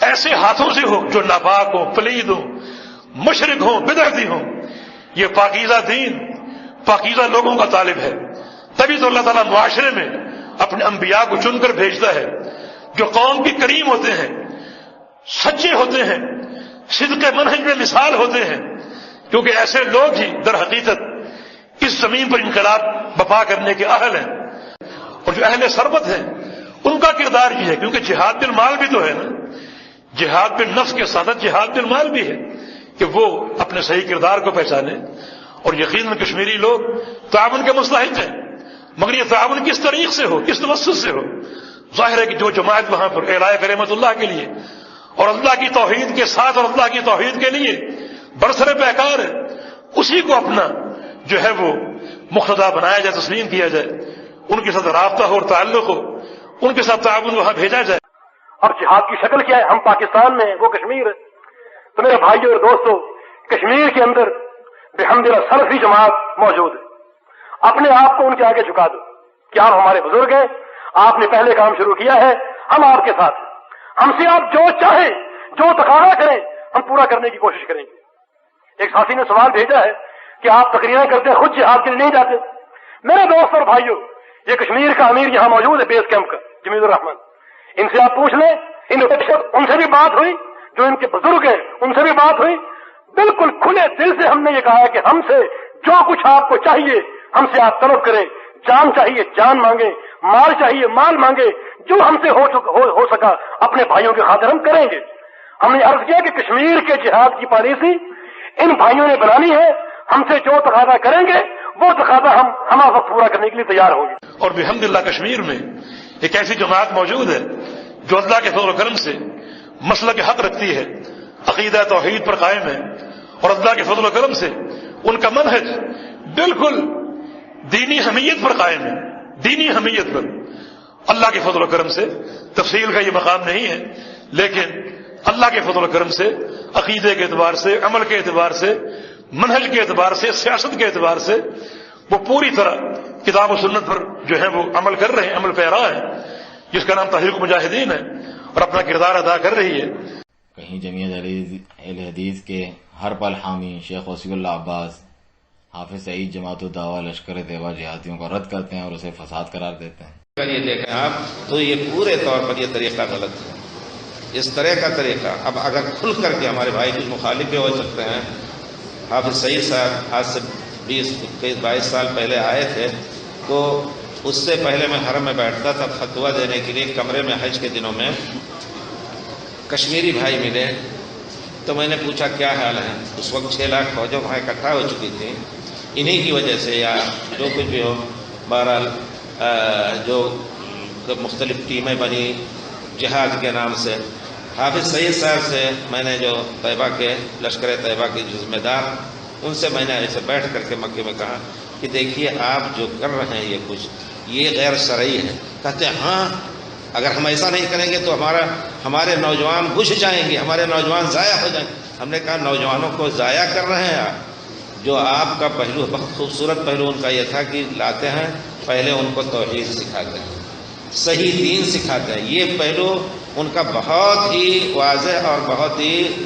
ایسے ہاتھوں سے ہو جو ناپاک ہو، پلید ہو، مشرک ہو، بدعتی ہو. یہ پاکیزہ دین پاکیزہ لوگوں کا طالب ہے. تبھی تو اللہ تعالیٰ معاشرے میں اپنے انبیاء کو چن کر بھیجتا ہے جو قوم کے کریم ہوتے ہیں، سچے ہوتے ہیں، صدق منہج میں مثال ہوتے ہیں. کیونکہ ایسے لوگ ہی در حقیقت اس زمین پر انقلاب بپا کرنے کے اہل ہیں. اور جو اہل سربت ہیں ان کا کردار یہ ہے، کیونکہ جہاد بالمال بھی تو ہے نا، جہاد بالنفس کے ساتھ جہاد بالمال بھی ہے، کہ وہ اپنے صحیح کردار کو پہچانے. اور یقیناً کشمیری لوگ تعاون کے مستحق ہیں، مگر یہ تعاون کس طریق سے ہو، کس توسط سے ہو. ظاہر ہے کہ جو جماعت وہاں پر اعلاء کلمت اللہ کے لیے اور اللہ کی توحید کے ساتھ اور اللہ کی توحید کے لیے برسر پیکار ہے، اسی کو اپنا جو ہے وہ مقتدا بنایا جائے، تسلیم کیا جائے، ان کے ساتھ رابطہ ہو اور تعلق ہو، ان کے ساتھ تعاون وہاں بھیجا جائے. اب جہاد کی شکل کیا ہے؟ ہم پاکستان میں ہیں، وہ کشمیر ہے. تو میرے بھائیوں اور دوستوں، کشمیر کے اندر بحمدللہ سلفی جماعت موجود ہے. اپنے آپ کو ان کے آگے جھکا دو کہ آپ ہمارے بزرگ ہیں، آپ نے پہلے کام شروع کیا ہے، ہم آپ کے ساتھ ہیں. ہم سے آپ جو چاہیں، جو تقاضا کریں، ہم پورا کرنے کی کوشش کریں گے. ایک ساتھی نے سوال بھیجا ہے کہ آپ تقریریں کرتے ہیں، خود جہاد کے لیے نہیں جاتے. میرے دوست اور بھائیوں، یہ کشمیر کا امیر یہاں موجود ہے بیس کیمپ کا، جمیل الرحمان. ان سے آپ پوچھ لیں، ان سے بھی بات ہوئی، جو ان کے بزرگ ہیں ان سے بھی بات ہوئی. بالکل کھلے دل سے ہم نے یہ کہا ہے کہ ہم سے جو کچھ آپ کو چاہیے ہم سے آپ طلب کریں. جان چاہیے جان مانگیں، مال چاہیے مال مانگیں، جو ہم سے ہو سکا اپنے بھائیوں کی خاطر ہم کریں گے. ہم نے عرض کیا کہ کشمیر کے جہاد کی پالیسی ان بھائیوں نے بنانی ہے. ہم سے جو تقاضا کریں گے وہ تقاضا ہم وقت پورا کرنے کے لیے تیار ہوں گے. اور بحمدللہ کشمیر میں ایک ایسی جماعت موجود ہے جو اللہ کے فضل و کرم سے مسلک حق رکھتی ہے، عقیدہ توحید پر قائم ہے، اور اللہ کے فضل و کرم سے ان کا منہج بالکل دینی حمیت پر قائم ہے. دینی حمیت پر اللہ کے فضل و کرم سے، تفصیل کا یہ مقام نہیں ہے، لیکن اللہ کے فضل و کرم سے عقیدے کے اعتبار سے، عمل کے اعتبار سے، منہج کے اعتبار سے، سیاست کے اعتبار سے وہ پوری طرح کتاب و سنت پر جو ہے وہ عمل کر رہے ہیں، عمل پیرا ہے، جس کا نام تحریک مجاہدین ہے، اور اپنا کردار ادا کر رہی ہے. کہیں جمعیت اہل حدیث کے ہر پل حامی شیخ وسیع اللہ عباس حافظ سعید جماعت الدعوہ لشکر طیبہ جہادیوں کو رد کرتے ہیں اور اسے فساد قرار دیتے ہیں. اگر یہ دیکھیں آپ تو یہ پورے طور پر یہ طریقہ غلط ہے. اس طرح کا طریقہ اب اگر کھل کر کے ہمارے بھائی کچھ مخالف بھی ہو سکتے ہیں. حافظ سعید صاحب آج سے 20-22 سال پہلے آئے تھے، تو اس سے پہلے میں حرم میں بیٹھتا تھا فتویٰ دینے کے لیے. کمرے میں حج کے دنوں میں کشمیری بھائی ملے تو میں نے پوچھا کیا حال ہے. اس وقت 6 لاکھ فوجوں وہاں اکٹھا ہو چکی تھی. انہی کی وجہ سے یا جو کچھ بھی ہو، بہرحال جو مختلف ٹیمیں بنی جہاد کے نام سے. حافظ سعید صاحب سے میں نے جو طیبہ کے لشکر طیبہ کے ذمہ دار، ان سے میں نے ایسے بیٹھ کر کے مکے میں کہا کہ دیکھیے آپ جو کر رہے ہیں یہ کچھ یہ غیر شرعی ہے. کہتے ہیں ہاں اگر ہم ایسا نہیں کریں گے تو ہمارے نوجوان بجھ جائیں گے، ہمارے نوجوان ضائع ہو جائیں گے. ہم نے کہا نوجوانوں کو ضائع کر رہے ہیں آپ. جو آپ کا پہلو بہت خوبصورت پہلو ان کا یہ تھا کہ لاتے ہیں پہلے ان کو توحید سکھاتے ہیں، صحیح دین سکھاتے ہیں. یہ پہلو ان کا بہت ہی واضح اور بہت ہی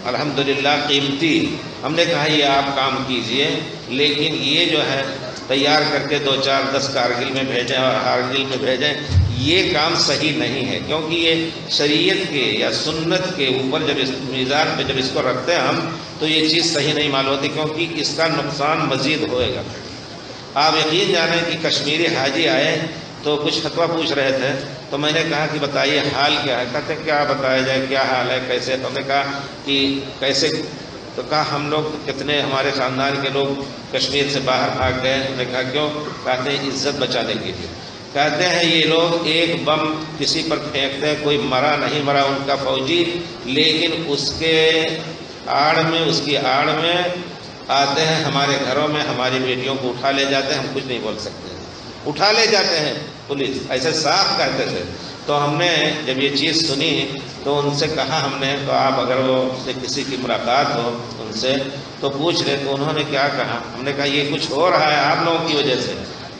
الحمدللہ قیمتی. ہم نے کہا یہ آپ کام کیجئے، لیکن یہ جو ہے تیار کر کے 2-4-10 کارگل میں بھیجیں اور ہارگل میں بھیجیں، یہ کام صحیح نہیں ہے. کیونکہ یہ شریعت کے یا سنت کے اوپر جب اس میزان پہ جب اس کو رکھتے ہیں ہم تو یہ چیز صحیح نہیں معلوم ہوتی، کیونکہ اس کا نقصان مزید ہوئے گا. آپ یقین جانیں کہ کشمیری حاجی آئے تو کچھ فتویٰ پوچھ رہے تھے، تو میں نے کہا کہ بتائیے حال کیا ہے. کہتے کیا بتایا جائے، کیا حال ہے، کیسے. تو ہم نے کہا کہ کیسے، تو کہا ہم لوگ کتنے ہمارے خاندان کے لوگ کشمیر سے باہر بھاگ گئے. ہم نے کہا کیوں؟ کہتے ہیں عزت بچانے کے لیے. کہتے ہیں یہ لوگ ایک بم کسی پر پھینکتے ہیں، کوئی مرا نہیں مرا ان کا فوجی، لیکن اس کے آڑ میں، اس کی آڑ میں آتے ہیں ہمارے گھروں میں، ہماری بیٹیوں کو اٹھا لے جاتے ہیں. ہم کچھ نہیں بول سکتے، اٹھا لے جاتے ہیں پولیس، ایسے صاف کہتے تھے. تو ہم نے جب یہ چیز سنی تو ان سے کہا ہم نے، تو آپ اگر وہ کسی کی ملاقات ہو ان سے تو پوچھ لیں. تو انہوں نے کیا کہا؟ ہم نے کہا یہ کچھ ہو رہا ہے آپ لوگوں کی وجہ سے.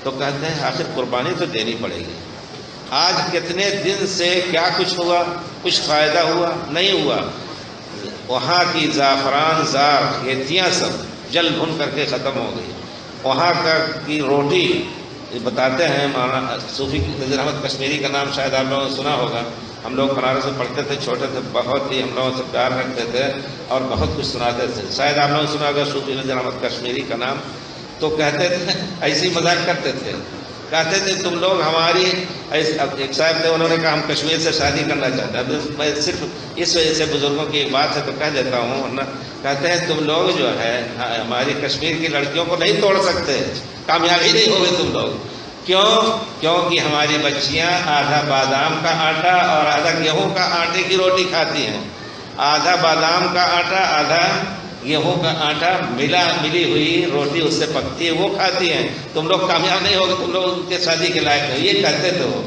تو کہتے ہیں آخر قربانی تو دینی پڑے گی. آج کتنے دن سے کیا کچھ ہوا؟ کچھ فائدہ ہوا؟ نہیں ہوا۔ وہاں کی زعفران زار کھیتیاں سب جل بھن کر کے ختم ہو گئی۔ وہاں کی روٹی بتاتے ہیں مولانا صوفی نذیر احمد کشمیری کا نام شاید آپ لوگوں نے سنا ہوگا۔ ہم لوگ بنارس میں پڑھتے تھے، چھوٹے تھے، بہت ہی ہم لوگوں سے پیار رکھتے تھے اور بہت کچھ سناتے تھے۔ شاید آپ لوگوں نے سنا ہوگا صوفی نذیر احمد کشمیری کا نام۔ تو کہتے تھے، ایسی مذاق کرتے تھے، کہتے تھے تم لوگ ہماری، ایک صاحب تھے انہوں نے کہا ہم کشمیر سے شادی کرنا چاہتے ہیں۔ میں صرف اس وجہ سے بزرگوں کی ایک بات ہے تو کہہ دیتا ہوں، ورنہ کہتے ہیں تم لوگ جو ہے ہماری کشمیر کی لڑکیوں کو نہیں توڑ سکتے، کامیابی نہیں ہوگی تم لوگ۔ کیونکہ ہماری بچیاں آدھا بادام کا آٹا اور آدھا گیہوں کا آٹے کی روٹی کھاتی ہیں، آدھا بادام کا آٹا آدھا گیہوں کا آٹا ملی ہوئی روٹی اس سے پکتی ہے وہ کھاتی ہیں۔ تم لوگ کامیاب نہیں ہوگے، تم لوگ ان کے شادی کے لائق نہیں، یہ کہتے تھے وہ۔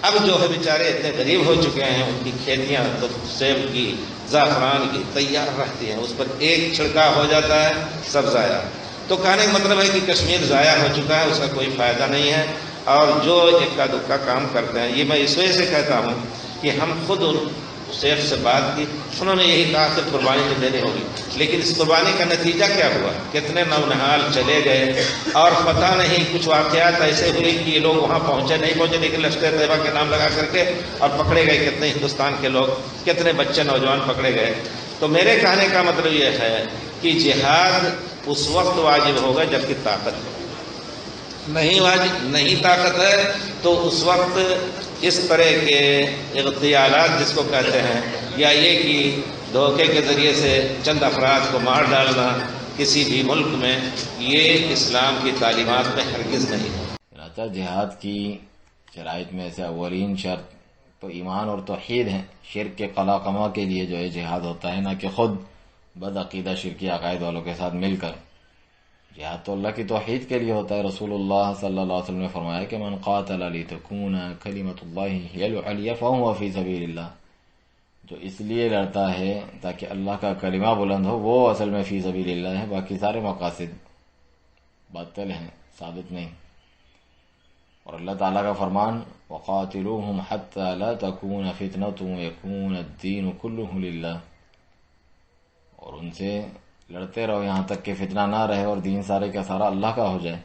اب جو ہے بیچارے اتنے غریب ہو چکے ہیں، ان کی کھیتیاں تو سیب کی، زعفران کی تیار رہتی ہیں، اس پر ایک چھڑکاؤ ہو جاتا ہے سب ضائع۔ تو کہنے کا مطلب ہے کہ کشمیر ضائع ہو چکا ہے، اس کا کوئی فائدہ نہیں ہے۔ اور جو اکا دکا کام کرتے ہیں، یہ میں اس وجہ سے کہتا ہوں کہ ہم خود ان شیخ سے بات کی، انہوں نے یہی کہا کہ قربانی تو دینی ہوگی، لیکن اس قربانی کا نتیجہ کیا ہوا؟ کتنے نونہال چلے گئے اور پتہ نہیں کچھ واقعات ایسے ہوئے کہ یہ لوگ وہاں پہنچے نہیں پہنچے، لیکن لشکر طیبہ کے نام لگا کر کے اور پکڑے گئے کتنے ہندوستان کے لوگ، کتنے بچے نوجوان پکڑے گئے۔ تو میرے کہنے کا مطلب یہ ہے کہ جہاد اس وقت واجب ہوگا جبکہ طاقت ہو، نہیں طاقت ہے تو اس وقت اس طرح کے اغتیالات جس کو کہتے ہیں، یا یہ کہ دھوکے کے ذریعے سے چند افراد کو مار ڈالنا کسی بھی ملک میں، یہ اسلام کی تعلیمات میں ہرگز نہیں ہے۔ چنانچہ جہاد کی شرائط میں سے اولین شرط تو ایمان اور توحید ہے۔ شرک کے قلع قمع کے لیے جو ہے جہاد ہوتا ہے، نہ کہ خود بد عقیدہ شرکی عقائد والوں کے ساتھ مل کر۔ جہاد تو اللہ کی توحید کے لیے ہوتا ہے۔ رسول اللہ صلی اللہ علیہ وسلم نے فرمایا کہ من قاتل لتکون کلمۃ اللہ ہی العلیٰ فہو فی سبیل اللہ، جو اس لیے لڑتا ہے تاکہ اللہ کا کلمہ بلند ہو، وہ اصل میں فی سبیل اللہ ہے، باقی سارے مقاصد باطل ہیں، ثابت نہیں۔ اور اللہ تعالیٰ کا فرمان وقاتلوہم حتی لا تکون فتنۃ ویکون الدین کلہ للہ، اور ان سے لڑتے رہو یہاں تک کہ فتنہ نہ رہے اور دین سارے کا سارا اللہ کا ہو جائے۔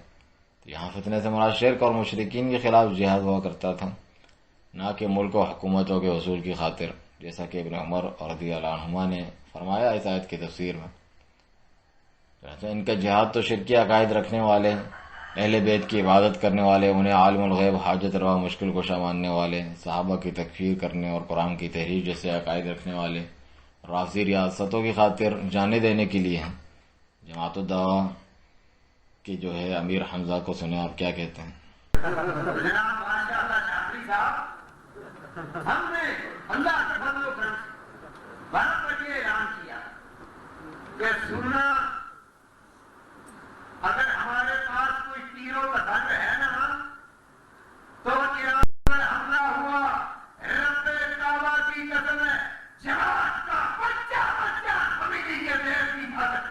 تو یہاں فتنے سے مراد شرک اور مشرکین کے خلاف جہاد ہوا کرتا تھا، نہ کہ ملک و حکومتوں کے حصول کی خاطر، جیسا کہ ابن عمر رضی اللہ عنہما نے فرمایا اس آیت کی تفسیر میں۔ ان کا جہاد تو شرکی عقائد رکھنے والے، اہل بیت کی عبادت کرنے والے، انہیں عالم الغیب حاجت روا مشکل کشا ماننے والے، صحابہ کی تکفیر کرنے اور قرآن کی تحریف جیسے عقائد رکھنے والے، رافضی ریاستوں کی خاطر جانے دینے کے لیے ہیں۔ جماعت الدعوہ کی جو ہے امیر حمزہ کو سنیں آپ کیا کہتے ہیں۔ ہم نے اللہ کے فضل و کرم بارہ بجے اعلان کیا کہ سننا، اگر ہمارے پاس کوئی تیروں کا دھن ہے نا تو ایران پر حملہ ہوا، رب کعبہ کی قسم ہے، جہاد کا بچہ فیملی کے دیر کی حفاظت۔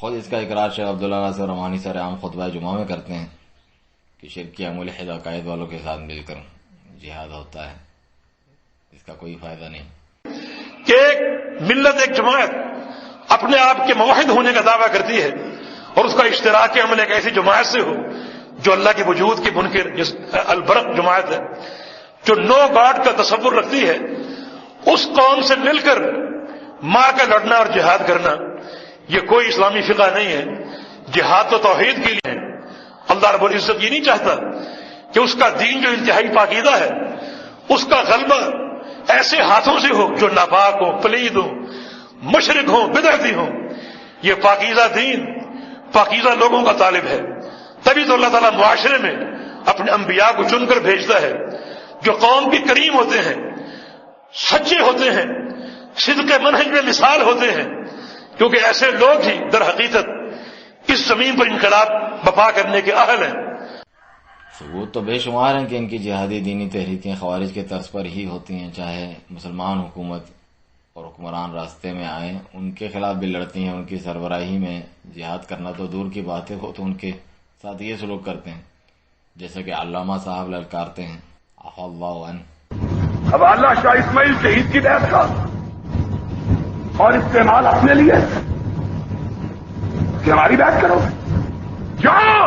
خود اس کا اقرار شیخ عبداللہ ناصر رحمانی سر عام خطبہ جمعہ میں کرتے ہیں کہ شرکی ملحد عقائد والوں کے ساتھ مل کر جہاد ہوتا ہے، اس کا کوئی فائدہ نہیں۔ کہ ایک ملت، ایک جماعت اپنے آپ کے موحد ہونے کا دعویٰ کرتی ہے اور اس کا اشتراک عمل ایک ایسی جماعت سے ہو جو اللہ کے وجود کی منکر، جس البرق جماعت ہے، جو نو گاڈ کا تصور رکھتی ہے، اس قوم سے مل کر ماں کا لڑنا اور جہاد کرنا یہ کوئی اسلامی فقہ نہیں ہے۔ جہاد تو توحید کے لیے ہے۔ اللہ رب العزت یہ نہیں چاہتا کہ اس کا دین جو انتہائی پاکیزہ ہے اس کا غلبہ ایسے ہاتھوں سے ہو جو ناپاک ہوں، پلید ہوں، مشرک ہوں، بدعتی ہوں۔ یہ پاکیزہ دین پاکیزہ لوگوں کا طالب ہے، تبھی تو اللہ تعالیٰ معاشرے میں اپنے انبیاء کو چن کر بھیجتا ہے جو قوم کے کریم ہوتے ہیں، سچے ہوتے ہیں، صدق منہج میں مثال ہوتے ہیں، کیونکہ ایسے لوگ ہی در حقیقت اس زمین پر انقلاب بپا کرنے کے اہل ہیں۔ ثبوت تو بے شمار ہیں کہ ان کی جہادی دینی تحریکیں خوارج کے طرز پر ہی ہوتی ہیں، چاہے مسلمان حکومت اور حکمران راستے میں آئیں ان کے خلاف بھی لڑتی ہیں، ان کی سربراہی میں جہاد کرنا تو دور کی بات ہے، وہ تو ان کے ساتھ یہ سلوک کرتے ہیں جیسا کہ علامہ صاحب للکارتے ہیں عفا اللہ عنہ۔ حوالہ شاہ اسماعیل شہید کی بیعت کا اور استعمال اپنے لیے کہ ہماری بیعت کرو، جاؤ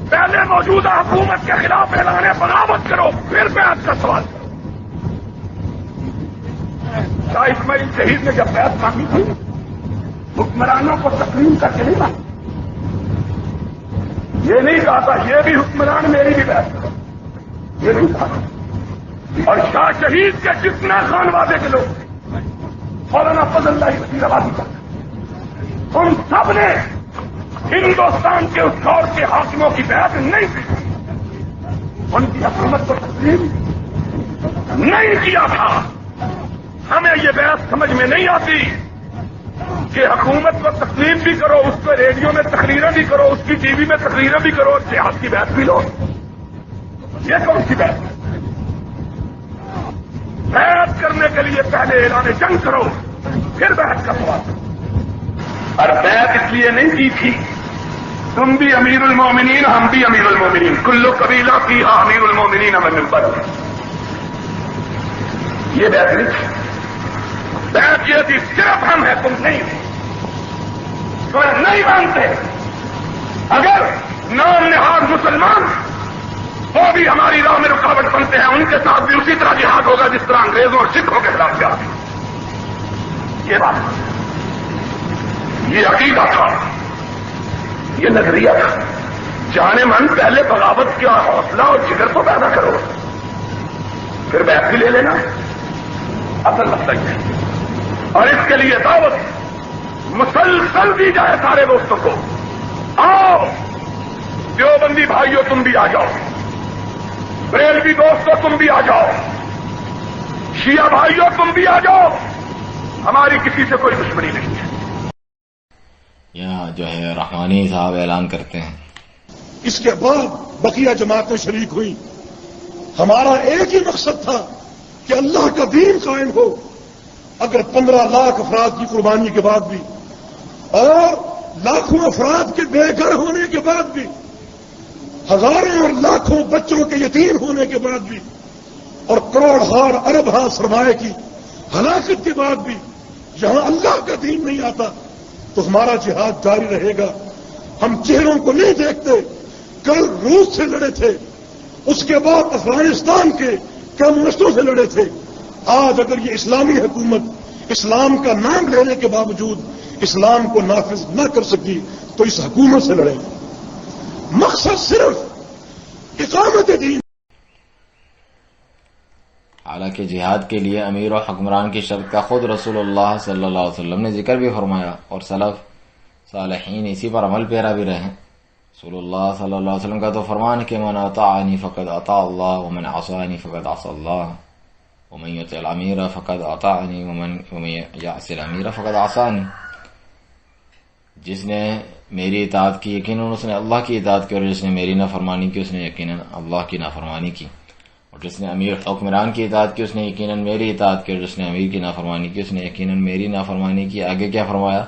پہلے موجودہ حکومت کے خلاف اعلان بغاوت کرو، پھر بیعت کا سوال کرو۔ شاہ اسماعیل شہید نے جب بیعت مانگی تھی حکمرانوں کو تسلیم کر کے نہیں مانگی، یہ نہیں کہا تھا یہ بھی حکمران میری بھی بیعت کرو، یہ نہیں کہا۔ اور شاہ شہید کے جتنا خانوادے کے لوگ مولانا فضل اللہ وزیر آبادی تک ان سب نے ہندوستان کے اس دور کے حاکموں کی بیعت نہیں کی، ان کی حکومت کو تسلیم نہیں کیا تھا۔ ہمیں یہ بیعت سمجھ میں نہیں آتی کہ حکومت کو تسلیم بھی کرو، اس کو ریڈیو میں تقریریں بھی کرو، اس کی ٹی وی میں تقریریں بھی کرو، جہاد کی بیعت بھی لو، یہ کون سی بیعت؟ بیعت کرنے کے لیے پہلے اعلان جنگ کرو، پھر بیعت کا سوال کرو۔ اور بیعت اس لیے نہیں کی تھی تم بھی امیر المومنین ہم بھی امیر المومنین، کلو قبیلہ کی امیر المومنین ہمیں ممبر، یہ بیعت نہیں تھی۔ بیعت یہ تھی صرف ہم ہیں تم نہیں، تمہیں نہیں مانتے، اگر نام نہاد مسلمان وہ بھی ہماری راہ میں رکاوٹ بنتے ہیں، ان کے ساتھ بھی اسی طرح جہاد ہوگا جس طرح انگریزوں اور سکھوں کے خلاف جہاد۔ یہ بات، یہ عقیدہ تھا، یہ نظریہ تھا۔ جانے من پہلے بغاوت کا حوصلہ اور جگر کو پیدا کرو، پھر بیعت بھی لے لینا، اصل مسئلہ ہے۔ اور اس کے لیے دعوت مسلسل دی جائے سارے دوستوں کو، آؤ دیوبندی بھائیوں تم بھی آ جاؤ، بریلوی دوستوں تم بھی آ جاؤ، شیعہ بھائیوں تم بھی آ جاؤ، ہماری کسی سے کوئی دشمنی نہیں ہے۔ یہاں جو ہے رحمانی صاحب اعلان کرتے ہیں، اس کے بعد بقیہ جماعتیں شریک ہوئی، ہمارا ایک ہی مقصد تھا کہ اللہ کا دین قائم ہو، اگر 15 لاکھ افراد کی قربانی کے بعد بھی اور لاکھوں افراد کے بے گھر ہونے کے بعد بھی، ہزاروں اور لاکھوں بچوں کے یتیم ہونے کے بعد بھی، اور کروڑ ہار ارب ہار سرمایہ کی ہلاکت کے بعد بھی جہاں اللہ کا دین نہیں آتا تو ہمارا جہاد جاری رہے گا۔ ہم چہروں کو نہیں دیکھتے، کل روس سے لڑے تھے، اس کے بعد افغانستان کے کمیونسٹوں سے لڑے تھے، آج اگر یہ اسلامی حکومت اسلام کا نام لینے کے باوجود اسلام کو نافذ نہ کر سکی تو اس حکومت سے لڑیں۔ مقصد صرف اقامت دین۔ حالانکہ جہاد کے لیے امیر و حکمران کی شرط کا خود رسول اللہ صلی اللہ علیہ وسلم نے ذکر بھی فرمایا، اور سلف صالحین اسی پر عمل پیرا بھی رہے۔ رسول اللہ صلی اللہ علیہ وسلم کا تو فرمان کہ من اطاعنی فقد اطاع اللہ ومن عصانی فقد عصى اللہ ومن يطع الامیر فقد اطاعنی ومن يعص الامیر فقد عصانی۔ جس نے میری اطاعت کی یقیناً اس نے اللہ کی اطاعت کی، اور جس نے میری نافرمانی کی اس نے یقیناً اللہ کی نافرمانی کی، اور جس نے امیر حکمران کی اطاعت کی اس نے یقیناً میری اطاعت کی، اور جس نے امیر کی نافرمانی کی اس نے یقیناً میری نافرمانی کی۔ آگے کیا فرمایا؟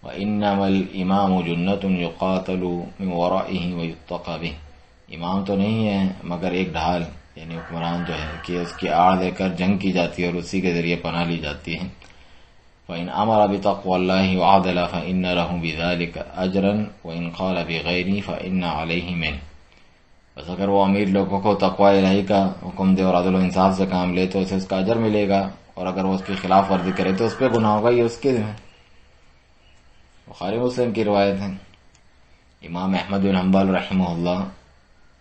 وَإِنَّمَا الْإِمَامُ جُنَّةٌ يُقَاتَلُ مِنْ وَرَائِهِ وَيُتَّقَى بِهِ۔ امام تو نہیں ہے مگر ایک ڈھال، یعنی حکمران جو ہے کہ اس کی آڑ لے کر جنگ کی جاتی ہے اور اسی کے ذریعے پناہ لی جاتی ہے۔ فَإِنْ أَمَرَ بِتَقْوَى اللَّهِ وَعَدَلَ فَإِنَّ لَهُ بِذَلِكَ أَجْرًا وَإِنْ قَالَ بِغَيْرِهِ فَإِنَّ عَلَيْهِ مِنْهُ۔ بس اگر وہ امیر لوگوں کو تقوی الہی کا حکم دے اور عدل و انصاف سے کام لے تو اسے اس کا اجر ملے گا، اور اگر وہ اس کی خلاف ورزی کرے تو اس پہ گناہ ہوگا، یہ اس کے ذمہ۔ بخاری مسلم کی روایت ہے۔ امام احمد بن حنبل رحمہ اللہ،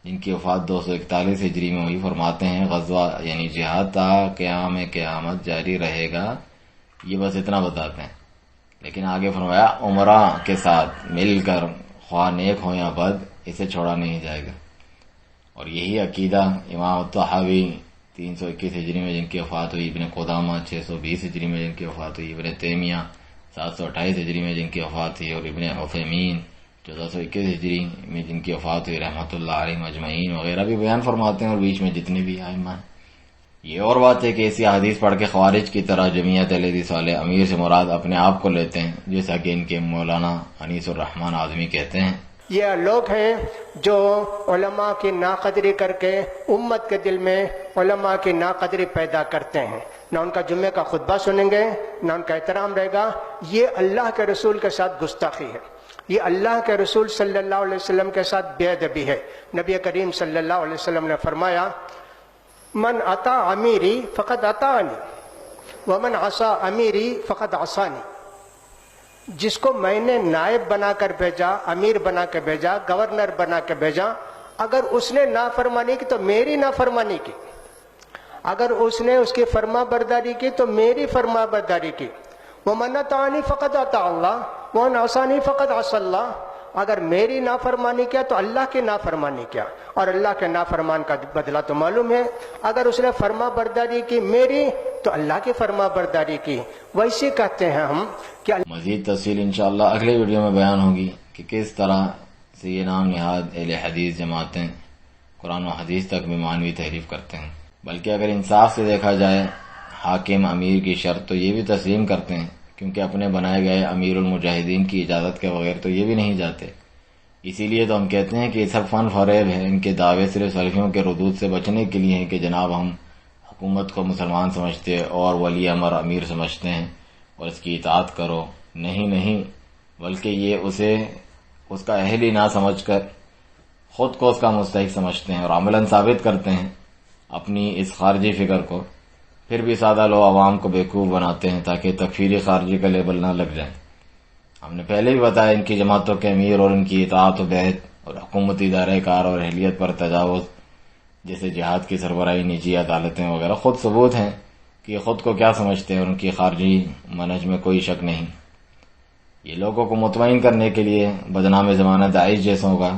جن کی وفات 241 ہجری میں ہوئی، فرماتے ہیں غزوہ یعنی جہاد تا قیام قیامت جاری رہے گا، یہ بس اتنا بتاتے ہیں، لیکن آگے فرمایا عمرہ کے ساتھ مل کر خواہ نیک ہو یا بد اسے چھوڑا نہیں جائے گا۔ اور یہی عقیدہ امام الطحاوی 321 ہجری میں جن کی وفات ہوئی، ابن قدامہ 620 ہجری میں جن کی وفات ہوئی، ابن تیمیہ 728 ہجری میں جن کی وفات ہوئی، اور ابن عثیمین 1421 ہجری میں جن کی وفات ہوئی رحمۃ اللہ علیہ اجمعین وغیرہ بھی بیان فرماتے ہیں، اور بیچ میں جتنے بھی ائمہ ہیں۔ یہ اور بات ہے کہ ایسی حدیث پڑھ کے خوارج کی طرح جمعیت اہل حدیث والے امیر سے مراد اپنے آپ کو لیتے ہیں، جیسا کہ ان کے مولانا انیس الرحمن اعظمی کہتے ہیں۔ یہ لوگ ہیں جو علماء کی ناقدری کر کے امت کے دل میں علماء کی ناقدری پیدا کرتے ہیں. نہ ان کا جمعے کا خطبہ سنیں گے، نہ ان کا احترام رہے گا. یہ اللہ کے رسول کے ساتھ گستاخی ہے، یہ اللہ کے رسول صلی اللہ علیہ وسلم کے ساتھ بے ادبی ہے. نبی کریم صلی اللہ علیہ وسلم نے فرمایا من اطاع امیری فقد اطاعنی ومن عصا امیری فقد عصانی. جس کو میں نے نائب بنا کر بھیجا، امیر بنا کے بھیجا، گورنر بنا کے بھیجا، اگر اس نے نافرمانی کی تو میری نافرمانی کی، اگر اس نے اس کی فرما برداری کی تو میری فرما برداری کی. ومن اطاعنی فقد اطاع اللہ ومن عصانی فقد عصى اللہ. اگر میری نافرمانی کیا تو اللہ کی نافرمانی کیا، اور اللہ کے نافرمان کا بدلہ تو معلوم ہے. اگر اس نے فرما برداری کی میری تو اللہ کی فرما برداری کی. ویسے کہتے ہیں ہم کہ مزید تفصیل انشاءاللہ اگلے ویڈیو میں بیان ہوگی کہ کس طرح سے یہ نام نہاد اہل حدیث جماعتیں قرآن و حدیث تک بھی معنوی تحریف کرتے ہیں. بلکہ اگر انصاف سے دیکھا جائے حاکم امیر کی شرط تو یہ بھی تسلیم کرتے ہیں، کیونکہ اپنے بنائے گئے امیر المجاہدین کی اجازت کے بغیر تو یہ بھی نہیں جاتے. اسی لیے تو ہم کہتے ہیں کہ یہ سب فن فریب ہے. ان کے دعوے صرف سلفیوں کے ردود سے بچنے کے لیے ہیں کہ جناب ہم حکومت کو مسلمان سمجھتے اور ولی امر امیر سمجھتے ہیں اور اس کی اطاعت کرو. نہیں، بلکہ یہ اسے اس کا اہل ہی نہ سمجھ کر خود کو اس کا مستحق سمجھتے ہیں اور عملاً ثابت کرتے ہیں اپنی اس خارجی فکر کو. پھر بھی سادہ لوگ عوام کو بیوقوف بناتے ہیں تاکہ تکفیری خارجی کا لیبل نہ لگ جائے. ہم نے پہلے بھی بتایا ان کی جماعتوں کے امیر اور ان کی اطاعت و بیعت اور حکومتی دائرہ کار اور اہلیت پر تجاوز جیسے جہاد کی سربراہی، نجی عدالتیں وغیرہ خود ثبوت ہیں کہ یہ خود کو کیا سمجھتے ہیں اور ان کی خارجی منہج میں کوئی شک نہیں. یہ لوگوں کو مطمئن کرنے کے لیے بدنام زمانہ داعش جیسوں کا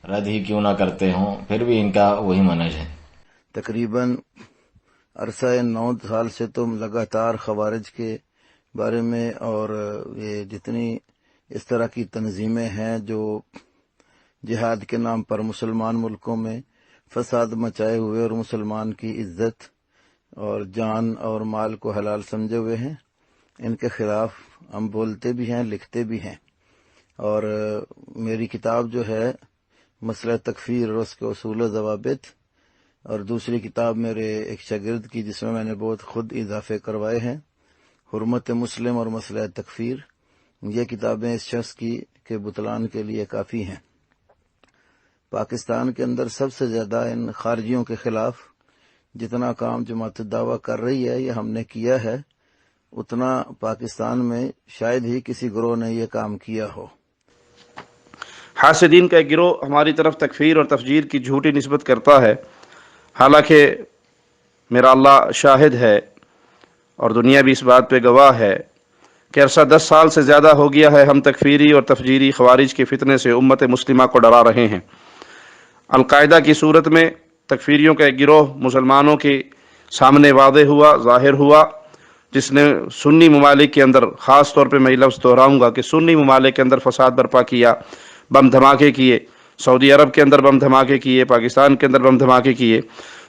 رد ہی کیوں نہ کرتے ہوں، پھر بھی ان کا وہی منہج ہے. تقریباً عرصہ 9 سال سے تم لگاتار خوارج کے بارے میں اور یہ جتنی اس طرح کی تنظیمیں ہیں جو جہاد کے نام پر مسلمان ملکوں میں فساد مچائے ہوئے اور مسلمان کی عزت اور جان اور مال کو حلال سمجھے ہوئے ہیں، ان کے خلاف ہم بولتے بھی ہیں، لکھتے بھی ہیں. اور میری کتاب جو ہے مسئلہ تکفیر اور اس کے اصول و ضوابط، اور دوسری کتاب میرے ایک شاگرد کی جس میں میں نے بہت خود اضافے کروائے ہیں، حرمت مسلم اور مسئلہ تکفیر. یہ کتابیں اس شخص کی کہ بطلان کے لیے کافی ہیں. پاکستان کے اندر سب سے زیادہ ان خارجیوں کے خلاف جتنا کام جماعت دعویٰ کر رہی ہے یہ ہم نے کیا ہے، اتنا پاکستان میں شاید ہی کسی گروہ نے یہ کام کیا ہو. حاسدین کا ایک گروہ ہماری طرف تکفیر اور تفجیر کی جھوٹی نسبت کرتا ہے، حالانکہ میرا اللہ شاہد ہے اور دنیا بھی اس بات پہ گواہ ہے کہ عرصہ 10 سال سے زیادہ ہو گیا ہے ہم تکفیری اور تفجیری خوارج کے فتنے سے امت مسلمہ کو ڈرا رہے ہیں. القاعدہ کی صورت میں تکفیریوں کا ایک گروہ مسلمانوں کے سامنے واضح ہوا، ظاہر ہوا، جس نے سنی ممالک کے اندر، خاص طور پہ میں یہ لفظ دہراؤں گا کہ سنی ممالک کے اندر فساد برپا کیا، بم دھماکے کیے، سعودی عرب کے اندر بم دھماکے کیے، پاکستان کے اندر بم دھماکے کیے.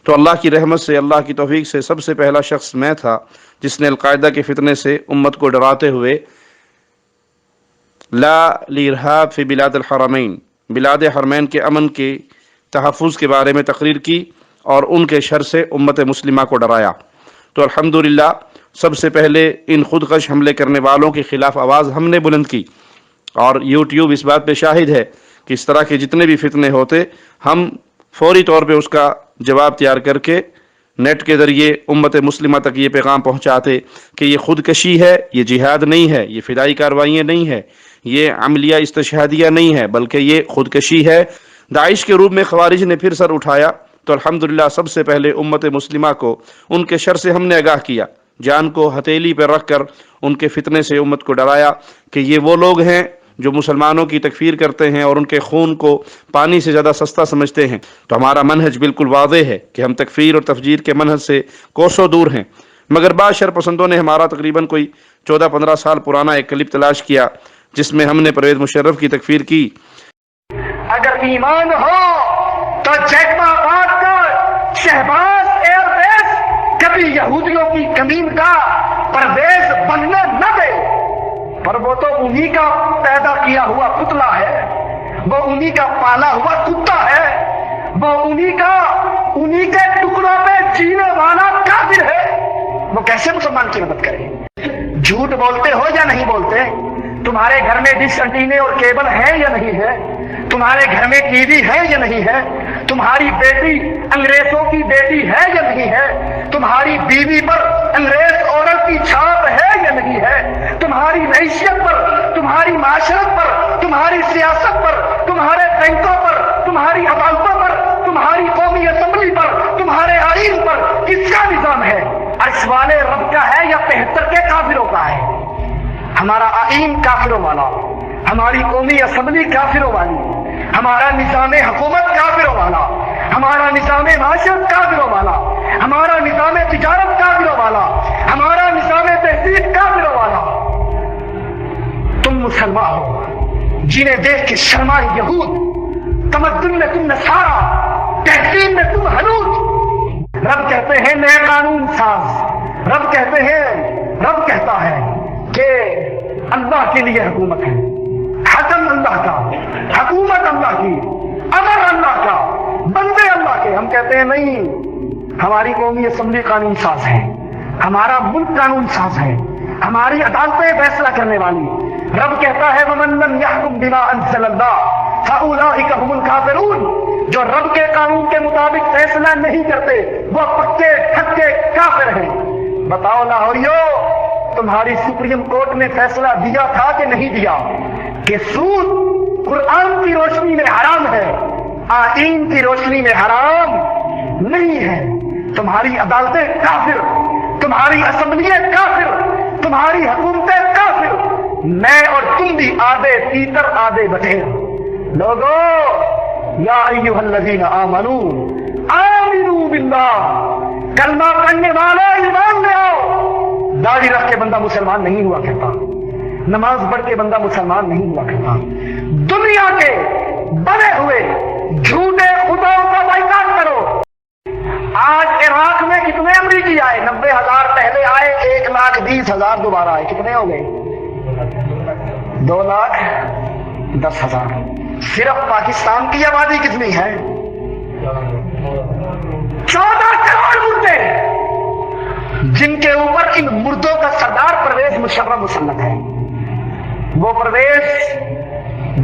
تو اللہ کی رحمت سے، اللہ کی توفیق سے سب سے پہلا شخص میں تھا جس نے القاعدہ کے فتنے سے امت کو ڈراتے ہوئے لا الارہاب فی بلاد الحرمین، بلاد حرمین کے امن کے تحفظ کے بارے میں تقریر کی اور ان کے شر سے امت مسلمہ کو ڈرایا. تو الحمدللہ سب سے پہلے ان خودکش حملے کرنے والوں کے خلاف آواز ہم نے بلند کی، اور یوٹیوب اس بات پہ شاہد ہے کہ اس طرح کے جتنے بھی فتنے ہوتے ہم فوری طور پہ اس کا جواب تیار کر کے نیٹ کے ذریعے امت مسلمہ تک یہ پیغام پہنچاتے کہ یہ خودکشی ہے، یہ جہاد نہیں ہے، یہ فدائی کارروائیاں نہیں ہے، یہ عملیہ استشہادیہ نہیں ہے، بلکہ یہ خودکشی ہے. داعش کے روپ میں خوارج نے پھر سر اٹھایا تو الحمدللہ سب سے پہلے امت مسلمہ کو ان کے شر سے ہم نے آگاہ کیا، جان کو ہتھیلی پہ رکھ کر ان کے فتنے سے امت کو ڈرایا کہ یہ وہ لوگ ہیں جو مسلمانوں کی تکفیر کرتے ہیں اور ان کے خون کو پانی سے زیادہ سستا سمجھتے ہیں. تو ہمارا منہج بالکل واضح ہے کہ ہم تکفیر اور تفجیر کے منہج سے کوسوں دور ہیں. مگر بعض شر پسندوں نے ہمارا تقریباً کوئی 14-15 سال پرانا ایک کلپ تلاش کیا جس میں ہم نے پرویز مشرف کی تکفیر کی. اگر ایمان ہو تو جیکما آباد کا شہباز ایئر بیس کبھی یہودیوں کی کمین کا پرویز بننے نہ دے، پر وہ تو انہی کا پیدا کیا ہوا پتلا ہے وہ انہی کا پالا ہوا کتا ہے، وہ انہی کے ٹکڑوں پہ جینے والا کافر ہے، وہ کیسے مسلمان کی مدد کرے؟ جھوٹ بولتے ہو یا نہیں بولتے؟ تمہارے گھر میں ڈش انٹینے اور کیبل ہے یا نہیں ہے؟ تمہارے گھر میں ٹی وی ہے یا نہیں ہے؟ تمہاری بیٹی انگریزوں کی بیٹی ہے یا نہیں ہے؟ تمہاری بیوی پر انگریز عورت کی چھاپ ہے یا نہیں ہے؟ تمہاری معیشت پر، تمہاری معاشرت پر، تمہاری سیاست پر، تمہارے بینکوں پر، تمہاری عدالتوں پر، تمہاری قومی اسمبلی پر، تمہارے آئین پر کس کا نظام ہے؟ عرش والے رب کا ہے یا 73 کے کافروں کا ہے؟ ہمارا آئین کافروں والا، ہماری قومی اسمبلی کافروں والی، ہمارا نظام حکومت کافروں والا، ہمارا نظام معاشرت کافروں والا، ہمارا نظام تجارت کافروں والا، ہمارا نظام تہذیب کافروں والا۔ تم مسلمان ہو جنہیں دیکھ کے شرمائے یہود، تمدن میں تم نصارا، تہذیب میں تم ہنود۔ رب کہتے ہیں نئے قانون ساز، رب کہتا ہے کہ اللہ کے لیے حکومت ہے، حکم اللہ کا، حکومت اللہ کی، امر اللہ کا، بندے اللہ کے۔ ہم کہتے ہیں نہیں، ہماری قومی اسمبلی قانون ساز ہے، ہمارا ملک قانون ساز ہے، ہماری عدالتیں فیصلہ کرنے والی۔ رب کہتا ہے وَمَن لَّمْ يَحْكُم بِمَا أَنزَلَ اللَّهُ فَأُولَٰئِكَ هُمُ الْكَافِرُونَ۔ جو رب کے قانون کے مطابق فیصلہ نہیں کرتے وہ پکے ٹھکے کافر ہیں۔ بتاؤ لاہوریو، تمہاری سپریم کورٹ نے فیصلہ دیا تھا کہ نہیں دیا کہ سود قرآن کی روشنی میں حرام ہے، آئین کی روشنی میں حرام نہیں ہے؟ تمہاری عدالتیں کافر، تمہاری اسمبلیاں کافر، تمہاری حکومتیں کافر، میں اور تم بھی آدھے تیتر آدھے بٹیر۔ لوگو یا ایھا الذین آمنو آمنوا باللہ، کلمہ پڑھنے والے ایمان لے آؤ۔ داڑھی رکھ کے بندہ مسلمان نہیں ہوا کرتا، نماز پڑھ کے بندہ مسلمان نہیں ہوا کرتا۔ دنیا کے بنے ہوئے جھوٹے خداؤں کا بائیکاٹ کرو۔ آج عراق میں کتنے امریکی آئے؟ 90,000 پہلے آئے، 1,20,000 دوبارہ آئے، کتنے ہو گئے؟ 2,10,000۔ صرف پاکستان کی آبادی کتنی ہے؟ 14 کروڑ مردے، جن کے اوپر ان مردوں کا سردار پرویز مشرف مسلط ہے۔ وہ پرویز،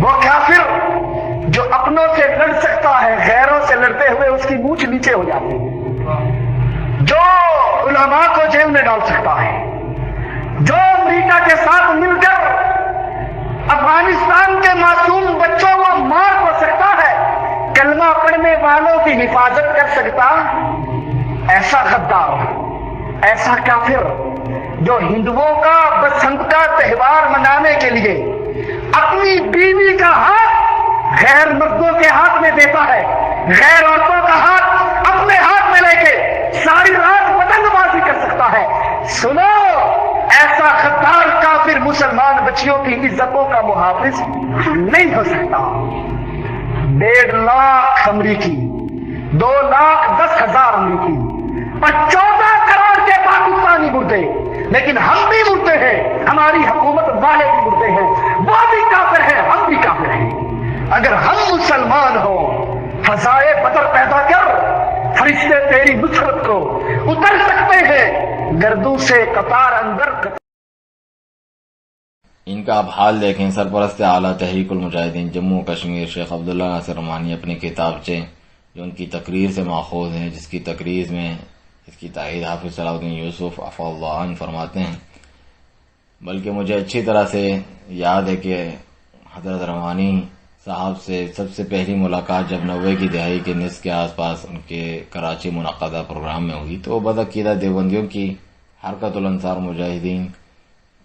وہ کافر جو اپنوں سے لڑ سکتا ہے، غیروں سے لڑتے ہوئے اس کی مونچھ نیچے ہو جاتی ہے، جو علماء کو جیل میں ڈال سکتا ہے، جو امریکہ کے ساتھ مل کر افغانستان کے معصوم بچوں کو مار ہو سکتا ہے، کلمہ پڑھنے والوں کی حفاظت کر سکتا، ایسا غدار، ایسا کافر جو ہندوؤں کا بسنت کا تہوار منانے کے لیے اپنی بیوی کا ہاتھ غیر مردوں کے ہاتھ میں دیتا ہے، غیر عورتوں کا ہاتھ اپنے ہاتھ میں لے کے ساری رات پتنگ بازی کر سکتا ہے۔ سنو، ایسا غدار کافر مسلمان بچیوں کی عزتوں کا محافظ نہیں ہو سکتا۔ 1.5 لاکھ امریکی، 2,10,000 امریکی اور 14 کروڑ کے پاکستانی مردے، لیکن ہم بھی مردے ہیں، ہماری حکومت والے بھی مردے ہیں، وہ بھی کافر ہیں، ہم بھی کافر ہیں۔ اگر ہم مسلمان ہوں، فضائے بدر پیدا کر، فرشتے تیری نصرت کو اتر سکتے ہیں، گردوں سے قطار اندر ان کا اب حال دیکھیں۔ سرپرست اعلیٰ تحریک المجاہدین جموں کشمیر شیخ عبداللہ ناصر رحمانی اپنے کتابچے جو ان کی تقریر سے ماخوذ ہیں، جس کی تقریر میں اس کی تائید حافظ صلاح الدین یوسف عفا اللہ عنہ فرماتے ہیں، بلکہ مجھے اچھی طرح سے یاد ہے کہ حضرت رحمانی صاحب سے سب سے پہلی ملاقات جب 90 کی دہائی کے نصف کے آس پاس ان کے کراچی منعقدہ پروگرام میں ہوئی تو بدعقیدہ دیوبندیوں کی حرکت الانصار مجاہدین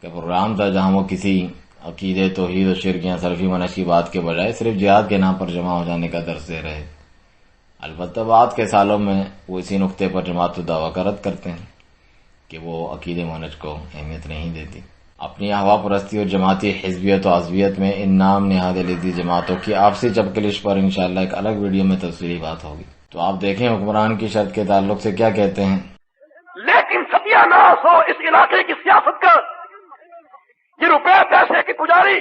کا پروگرام تھا، جہاں وہ کسی عقیدے توحید و شرک یا سلفی منہج کی بات کے بجائے صرف جہاد کے نام پر جمع ہو جانے کا درس دے رہے۔ البتہ بعد کے سالوں میں وہ اسی نقطے پر جماعت الدعویٰ کا رد کرتے ہیں کہ وہ عقیدے منہج کو اہمیت نہیں دیتی۔ اپنی ہوا پرستی اور جماعتی حزبیت و عصبیت میں ان نام نہاد لیدی جماعتوں کی آپسی چپکلش پر انشاءاللہ ایک الگ ویڈیو میں تفصیلی بات ہوگی، تو آپ دیکھیں حکمران کی شرط کے تعلق سے کیا کہتے ہیں۔ لیکن ستیہ ناس ہو اس علاقے کی سیاست کا، یہ روپے پیسے کی پجاری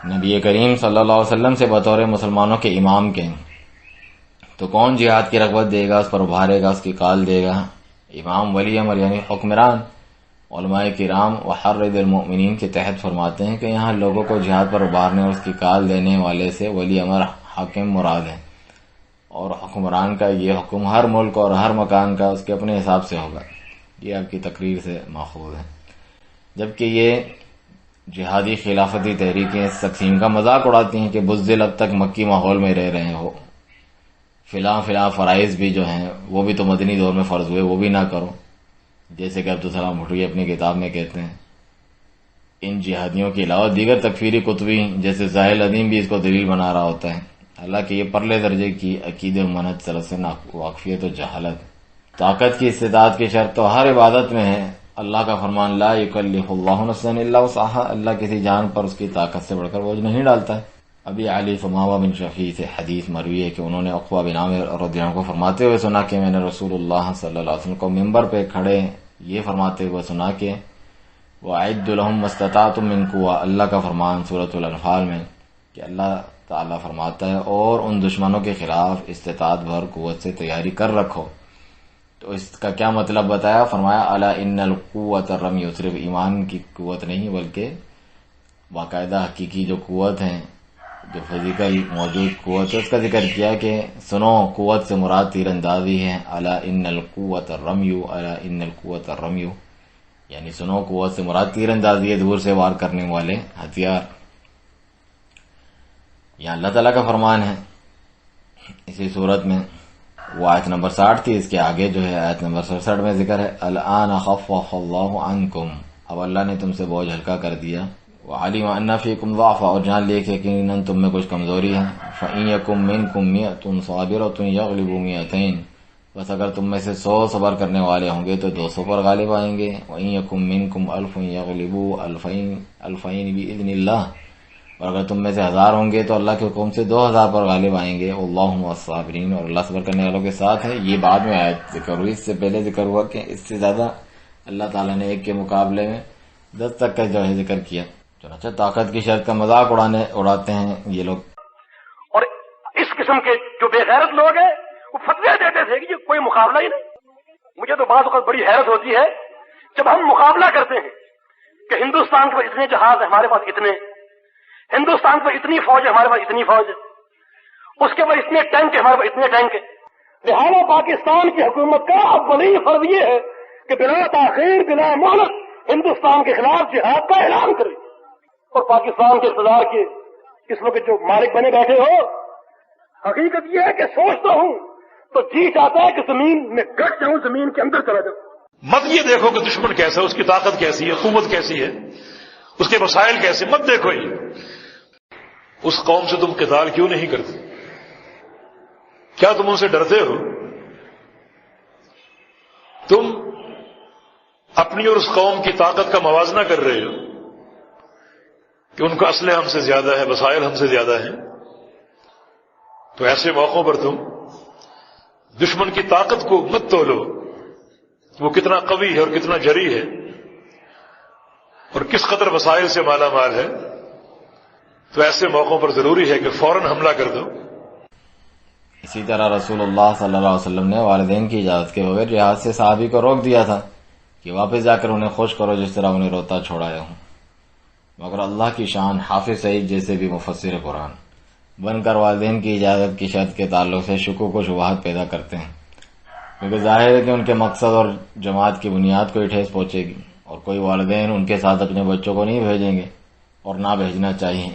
نبی کریم صلی اللہ علیہ وسلم سے بطور مسلمانوں کے امام کے، تو کون جہاد کی رغبت دے گا، اس پر ابھارے گا، اس کی کال دے گا؟ امام ولی امر یعنی حکمران۔ علماء کرام وحرد المؤمنین کے تحت فرماتے ہیں کہ یہاں لوگوں کو جہاد پر ابھارنے اور اس کی کال دینے والے سے ولی امر حاکم مراد ہے، اور حکمران کا یہ حکم ہر ملک اور ہر مکان کا اس کے اپنے حساب سے ہوگا۔ یہ آپ کی تقریر سے ماخوذ ہے۔ جبکہ یہ جہادی خلافتی تحریکیں اس تقسیم کا مذاق اڑاتی ہیں کہ بزدل اب تک مکی ماحول میں رہ رہے ہو، فلاں فرائض بھی جو ہیں وہ بھی تو مدنی دور میں فرض ہوئے، وہ بھی نہ کرو، جیسے کہ عبدالسلام بھٹوئی اپنی کتاب میں کہتے ہیں۔ ان جہادیوں کے علاوہ دیگر تکفیری کتبی جیسے زاہل عدیم بھی اس کو دلیل بنا رہا ہوتا ہے، حالانکہ یہ پرلے درجے کی عقیدے و منہج سلف سے واقفیت و جہالت۔ طاقت کی استطاعت کی شرط تو ہر عبادت میں ہے۔ اللہ کا فرمان لا یکلف اللہ نفسا الا وسعها، اللہ کسی جان پر اس کی طاقت سے بڑھ کر بوجھ نہیں ڈالتا ہے۔ ابھی علی فماوہ بن شفیع سے حدیث مروی ہے کہ انہوں نے عقبہ بن عامر رضی اللہ عنہ کو فرماتے ہوئے سنا کہ میں نے رسول اللہ صلی اللہ علیہ وسلم کو ممبر پہ کھڑے یہ فرماتے ہوئے سنا کہ وَأَعِدُّ لَهُم مَّا اسْتَطَعْتُم مِّن قُوَّةٍ، اللہ کا فرمان سورۃ الانفال میں کہ اللہ تعالیٰ فرماتا ہے اور ان دشمنوں کے خلاف استطاعت بھر قوت سے تیاری کر رکھو۔ تو اس کا کیا مطلب بتایا؟ فرمایا الا ان القوۃ الرمی، صرف ایمان کی قوت نہیں بلکہ باقاعدہ حقیقی جو قوت ہے، جو فزیکل موجود قوت ہے، اس کا ذکر کیا کہ سنو قوت سے مراد تیر اندازی ہے۔ الا ان القوۃ الرمی، الا ان القوۃ الرمی، یعنی سنو قوت سے مراد تیر اندازی ہے، دور سے وار کرنے والے ہتھیار۔ یہ اللہ تعالیٰ کا فرمان ہے۔ اسی صورت میں وہ آیت نمبر 60 تھی، اس کے آگے جو ہے آیت نمبر 67 میں ذکر ہے الآن خفف اللہ عنکم، اب اللہ نے تم سے بوجھ ہلکا کر دیا۔ وعلم ان فیکم ضعفا، اور جان لے کہ یقیناً تم میں کچھ کمزوری ہے۔ فإن یکم منکم مئۃ صابرۃ یغلبوا مئتین، بس اگر تم میں سے 100 صبر کرنے والے ہوں گے تو 200 پر غالب آئیں گے۔ وإن یکم منکم الف یغلبوا الفین بإذن اللہ، اور اگر تم میں سے 1000 ہوں گے تو اللہ کے حکم سے 2000 پر غالب آئیں گے۔ اللہ مع الصابرین، اور اللہ صبر کرنے والوں کے ساتھ ہے۔ یہ بعد میں آیت ذکر ہوئی، اس سے پہلے ذکر ہوا کہ اس سے زیادہ اللہ تعالیٰ نے ایک کے مقابلے میں 10 تک کا جو ہے ذکر کیا۔ چنانچہ طاقت کی شرط کا مذاق اڑاتے ہیں یہ لوگ۔ اور اس قسم کے جو بے غیرت لوگ ہیں وہ فتوے دیتے تھے کہ یہ کوئی مقابلہ ہی نہیں۔ مجھے تو بعض اوقات بڑی حیرت ہوتی ہے جب ہم مقابلہ کرتے ہیں کہ ہندوستان کے پاس اتنے جہاز ہیں، ہمارے پاس اتنے، ہندوستان پر اتنی فوج ہے، ہمارے پاس اتنی فوج ہے، اس کے پاس اتنے ٹینک ہے، ہمارے پاس اتنے ٹینک ہے۔ لہٰذا پاکستان کی حکومت کا اولین فرض یہ ہے کہ بلا تاخیر بلا مہلت ہندوستان کے خلاف جہاد کا اعلان کرے۔ اور پاکستان کے اقتدار کے اس وقت جو مالک بنے بیٹھے ہو، حقیقت یہ ہے کہ سوچتا ہوں تو جی چاہتا ہے کہ زمین میں گٹ جاؤں، زمین کے اندر چلا جاؤں۔ مت یہ دیکھو کہ دشمن کیسا ہے، اس کی طاقت کیسی ہے، قوت کیسی ہے، اس کے وسائل کیسے، مت دیکھو یہ۔ اس قوم سے تم قتال کیوں نہیں کرتے؟ کیا تم ان سے ڈرتے ہو؟ تم اپنی اور اس قوم کی طاقت کا موازنہ کر رہے ہو کہ ان کا اسلحہ ہم سے زیادہ ہے، وسائل ہم سے زیادہ ہیں، تو ایسے موقعوں پر تم دشمن کی طاقت کو مت تولو، وہ کتنا قوی ہے اور کتنا جری ہے اور کس قدر وسائل سے مالا مال ہے، تو ایسے موقعوں پر ضروری ہے کہ فوراً حملہ کر دو۔ اسی طرح رسول اللہ صلی اللہ علیہ وسلم نے والدین کی اجازت کے بغیر جہاد سے صحابی کو روک دیا تھا کہ واپس جا کر انہیں خوش کرو جس طرح انہیں روتا چھوڑایا ہوں، مگر اللہ کی شان حافظ سعید جیسے بھی مفسر قرآن بن کر والدین کی اجازت کی شرط کے تعلق سے شکوک و شبہات پیدا کرتے ہیں، کیونکہ ظاہر ہے کہ ان کے مقصد اور جماعت کی بنیاد کو ہی ٹھیس پہنچے گی، اور کوئی والدین ان کے ساتھ اپنے بچوں کو نہیں بھیجیں گے اور نہ بھیجنا چاہیے،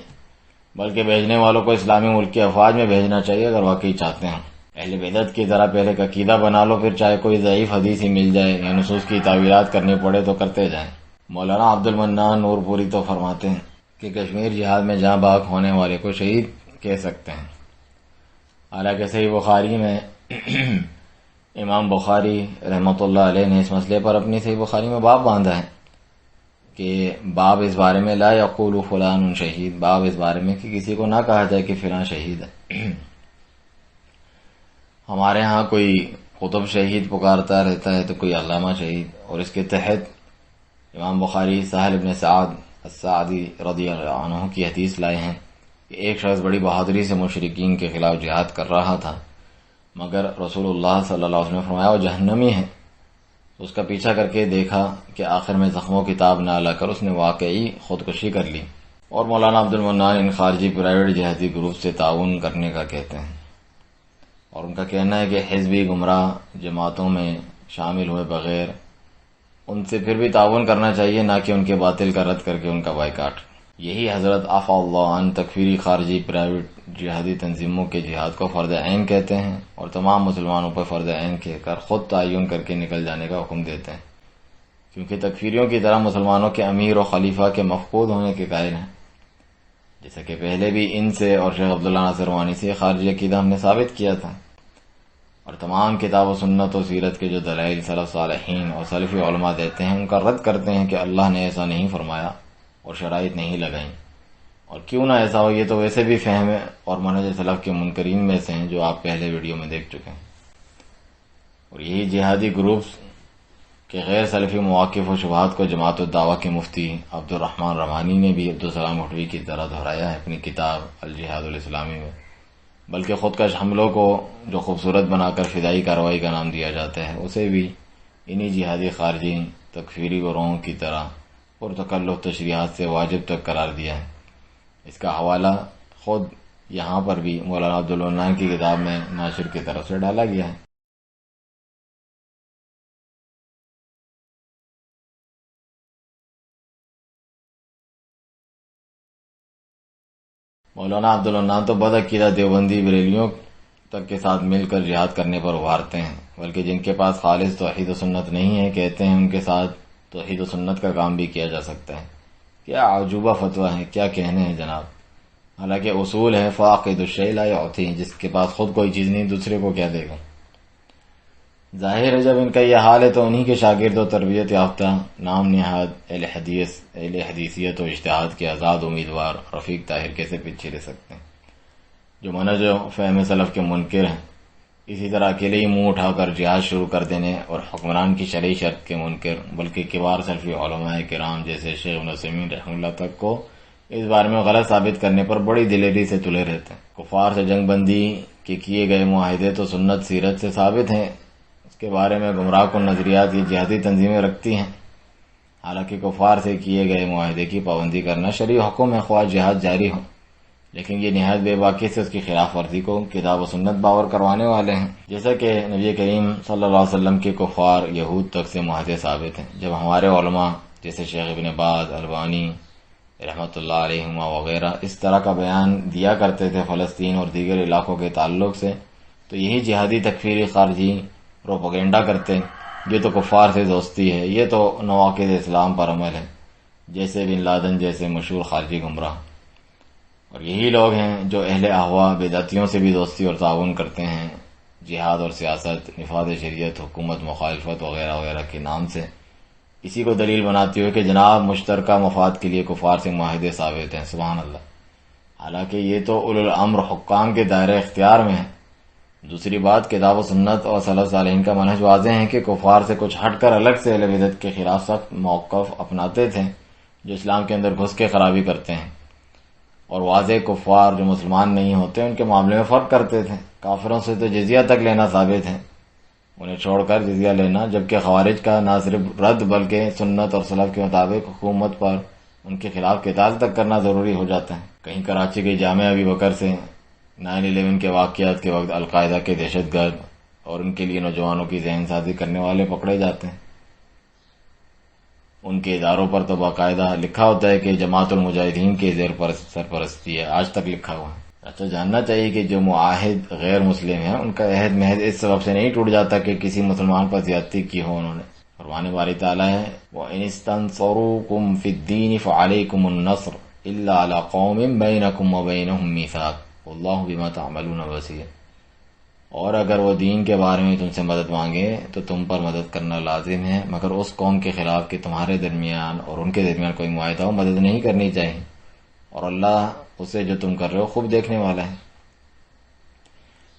بلکہ بھیجنے والوں کو اسلامی ملک کی افواج میں بھیجنا چاہیے اگر واقعی چاہتے ہیں۔ اہل بدعت کی طرح پہلے کا عقیدہ بنا لو، پھر چاہے کوئی ضعیف حدیث ہی مل جائے یا نصوص کی تعویلات کرنی پڑے تو کرتے جائیں۔ مولانا عبد المنان نور پوری تو فرماتے ہیں کہ کشمیر جہاد میں جاں باغ ہونے والے کو شہید کہہ سکتے ہیں، حالانکہ صحیح بخاری میں امام بخاری رحمۃ اللہ علیہ نے اس مسئلے پر اپنی صحیح بخاری میں باب باندھا ہے کہ باب اس بارے میں لا یقول فلان شہید، باب اس بارے میں کہ کسی کو نہ کہا جائے کہ فلاں شہید ہے۔ ہمارے ہاں کوئی قطب شہید پکارتا رہتا ہے تو کوئی علامہ شہید، اور اس کے تحت امام بخاری سہل ابن سعد السعدی رضی اللہ عنہ کی حدیث لائے ہیں کہ ایک شخص بڑی بہادری سے مشرکین کے خلاف جہاد کر رہا تھا، مگر رسول اللہ صلی اللہ علیہ وسلم نے فرمایا وہ جہنمی ہے۔ اس کا پیچھا کر کے دیکھا کہ آخر میں زخموں کی تاب نہ لا کر اس نے واقعی خودکشی کر لی۔ اور مولانا عبد المنان ان خارجی پرائیویٹ جہادی گروپ سے تعاون کرنے کا کہتے ہیں، اور ان کا کہنا ہے کہ حزبی گمراہ جماعتوں میں شامل ہوئے بغیر ان سے پھر بھی تعاون کرنا چاہیے، نہ کہ ان کے باطل کا رد کر کے ان کا بائیکاٹ۔ یہی حضرت عفا اللہ عنہ تکفیری خارجی پرائیویٹ جہادی تنظیموں کے جہاد کو فرض عین کہتے ہیں، اور تمام مسلمانوں پر فرض عین کہہ کر خود تعین کر کے نکل جانے کا حکم دیتے ہیں، کیونکہ تکفیریوں کی طرح مسلمانوں کے امیر و خلیفہ کے مفقود ہونے کے قائل ہیں، جیسا کہ پہلے بھی ان سے اور شیخ عبداللہ ناصر روانی سے خارجی عقیدہ ہم نے ثابت کیا تھا۔ اور تمام کتاب و سنت و سیرت کے جو دلائل سلف صالحین اور سلفی علماء دیتے ہیں ان کا رد کرتے ہیں کہ اللہ نے ایسا نہیں فرمایا اور شرائط نہیں لگائیں، اور کیوں نہ ایسا ہو، یہ تو ویسے بھی فہم ہے اور منہج سلف کے منکرین میں سے ہیں جو آپ پہلے ویڈیو میں دیکھ چکے ہیں۔ اور یہی جہادی گروپس کے غیر سلفی مواقف و شبہات کو جماعت الدعوہ کے مفتی عبد الرحمن رمانی نے بھی عبدالسلام اٹھوی کی طرح دہرایا ہے اپنی کتاب الجہاد الاسلامی میں، بلکہ خودکش حملوں کو جو خوبصورت بنا کر فدائی کارروائی کا نام دیا جاتا ہے اسے بھی انہی جہادی خارجی تکفیری گروہوں کی طرح پرتکلف تشریحات سے واجب تک قرار دیا ہے۔ اس کا حوالہ خود یہاں پر بھی مولانا عبد المنان کی کتاب میں ناشر کی طرف سے ڈالا گیا ہے۔ مولانا عبد المنان تو بدعقیدہ دیوبندی بریلیوں تک کے ساتھ مل کر جہاد کرنے پر ابھارتے ہیں، بلکہ جن کے پاس خالص توحید و سنت نہیں ہے کہتے ہیں ان کے ساتھ توحید و سنت کا کام بھی کیا جا سکتا ہے۔ کیا عجوبہ فتویٰ ہے، کیا کہنے ہیں جناب۔ حالانکہ اصول ہے فاقد الشیء لا یعطی، جس کے پاس خود کوئی چیز نہیں دوسرے کو کیا دے گا۔ ظاہر ہے جب ان کا یہ حال ہے تو انہی کے شاگرد و تربیت یافتہ نام نہاد اہل حدیثیت و اجتہاد کے آزاد امیدوار رفیق طاہر کیسے پیچھے رہ سکتے ہیں، جو منہج و فہم سلف کے منکر ہیں۔ اسی طرح اکیلے ہی منہ اٹھا کر جہاد شروع کر دینے اور حکمران کی شرعی شرط کے منکر، بلکہ کبار سلفی علماء کرام جیسے شیخ ابن عثیمین رحمہ اللہ تک کو اس بارے میں غلط ثابت کرنے پر بڑی دلیری سے تلے رہتے ہیں۔ کفار سے جنگ بندی کے کیے گئے معاہدے تو سنت سیرت سے ثابت ہیں، اس کے بارے میں گمراہ کن نظریات یہ جہادی تنظیمیں رکھتی ہیں۔ حالانکہ کفار سے کیے گئے معاہدے کی پابندی کرنا شرعی حکم ہے، خواہ جہاد جاری ہو، لیکن یہ نہایت بے باکی سے اس کی خلاف ورزی کو کتاب و سنت باور کروانے والے ہیں، جیسا کہ نبی کریم صلی اللہ علیہ وسلم کے کفار یہود تک سے معاہدے ثابت ہیں۔ جب ہمارے علماء جیسے شیخ ابن باز، البانی رحمۃ اللہ علیہما وغیرہ اس طرح کا بیان دیا کرتے تھے فلسطین اور دیگر علاقوں کے تعلق سے، تو یہی جہادی تکفیری خارجی پروپیگنڈا کرتے یہ تو کفار سے دوستی ہے، یہ تو نواقض اسلام پر عمل ہے، جیسے بن لادن جیسے مشہور خارجی گمراہ۔ اور یہی لوگ ہیں جو اہل احوا بدعتیوں سے بھی دوستی اور تعاون کرتے ہیں، جہاد اور سیاست، نفاذ شریعت، حکومت مخالفت وغیرہ وغیرہ کے نام سے، اسی کو دلیل بناتی ہوئے کہ جناب مشترکہ مفاد کے لیے کفار سے معاہدے ثابت ہیں۔ سبحان اللہ۔ حالانکہ یہ تو اولو الامر حکام کے دائرہ اختیار میں ہے۔ دوسری بات، کتاب و سنت اور سلف صالحین کا منہج واضح ہے کہ کفار سے کچھ ہٹ کر الگ سے اہل بدعت کے خلاف سخت موقف اپناتے تھے جو اسلام کے اندر گھس کے خرابی کرتے ہیں، اور واضح کفار جو مسلمان نہیں ہوتے ان کے معاملے میں فرق کرتے تھے۔ کافروں سے تو جزیہ تک لینا ثابت ہے، انہیں چھوڑ کر جزیہ لینا، جبکہ خوارج کا نہ صرف رد بلکہ سنت اور سلف کے مطابق حکومت پر ان کے خلاف قتال تک کرنا ضروری ہو جاتا ہے۔ کہیں کراچی کے جامعہ ابی بکر سے 9/11 کے واقعات کے وقت القاعدہ کے دہشت گرد اور ان کے لیے نوجوانوں کی ذہن سازی کرنے والے پکڑے جاتے ہیں۔ ان کے اداروں پر تو باقاعدہ لکھا ہوتا ہے کہ جماعت المجاہدین کے زیر سرپرستی ہے، آج تک لکھا ہوا ہے۔ اچھا، جاننا چاہیے کہ جو معاہد غیر مسلم ہیں ان کا عہد محض اس سبب سے نہیں ٹوٹ جاتا کہ کسی مسلمان پر زیادتی کی ہو انہوں نے۔ فرمان باری تعالیٰ ہے وَإِنِ اسْتَنصَرُوكُمْ فِي الدِّينِ فَعَلَيْكُمُ النَّصْرُ إِلَّا عَلَىٰ قَوْمٍ بَيْنَكُمْ وَبَيْنَهُمْ مِيثَاقٌ وَاللَّهُ بِمَا تَعْمَلُونَ بَصِيرٌ۔ اور اگر وہ دین کے بارے میں تم سے مدد مانگے تو تم پر مدد کرنا لازم ہے، مگر اس قوم کے خلاف کہ تمہارے درمیان اور ان کے درمیان کوئی معاہدہ ہو مدد نہیں کرنی چاہیے، اور اللہ اسے جو تم کر رہے ہو خوب دیکھنے والا ہے۔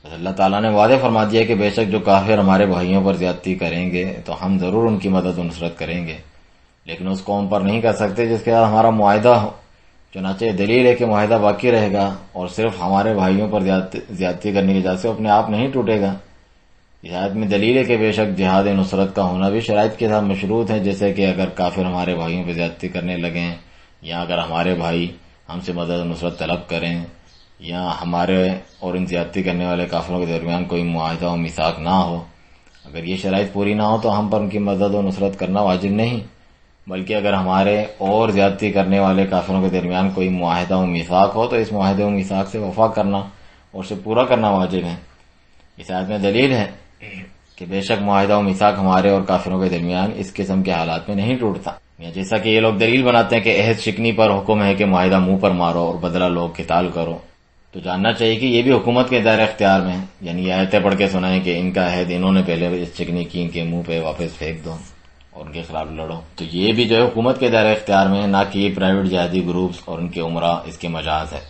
بس اللہ تعالیٰ نے واضح فرما دیا کہ بے شک جو کافر ہمارے بھائیوں پر زیادتی کریں گے تو ہم ضرور ان کی مدد و نصرت کریں گے، لیکن اس قوم پر نہیں کر سکتے جس کے ساتھ ہمارا معاہدہ ہو. چنانچہ دلیل ہے کہ معاہدہ باقی رہے گا اور صرف ہمارے بھائیوں پر زیادتی کرنے کی وجہ سے اپنے آپ نہیں ٹوٹے گا. اس آیت میں دلیل ہے کہ بے شک جہاد نصرت کا ہونا بھی شرائط کے ساتھ مشروط ہے، جیسے کہ اگر کافر ہمارے بھائیوں پہ زیادتی کرنے لگیں، یا اگر ہمارے بھائی ہم سے مدد و نصرت طلب کریں، یا ہمارے اور ان زیادتی کرنے والے کافروں کے درمیان کوئی معاہدہ و میثاق نہ ہو. اگر یہ شرائط پوری نہ ہو تو ہم پر ان کی مدد و نصرت کرنا واجب نہیں، بلکہ اگر ہمارے اور زیادتی کرنے والے کافروں کے درمیان کوئی معاہدہ و میثاق ہو تو اس معاہدے و میثاق سے وفا کرنا اور اسے پورا کرنا واجب ہے. اس آیت میں دلیل ہے کہ بے شک معاہدہ و میثاق ہمارے اور کافروں کے درمیان اس قسم کے حالات میں نہیں ٹوٹتا. جیسا کہ یہ لوگ دلیل بناتے ہیں کہ عہد شکنی پر حکم ہے کہ معاہدہ منہ پر مارو اور بدلہ لو قتال کرو، تو جاننا چاہیے کہ یہ بھی حکومت کے دائرہ اختیار میں ہے. یعنی یہ آیتیں پڑھ کے سنائیں کہ ان کا عہد انہوں نے پہلے شکنی کی، ان کے منہ پہ واپس پھینک دو اور ان کے خلاف لڑو، تو یہ بھی جو ہے حکومت کے دائرہ اختیار میں ہے، نہ کہ یہ پرائیویٹ جہادی گروپس اور ان کے عمرہ اس کے مجاز ہے.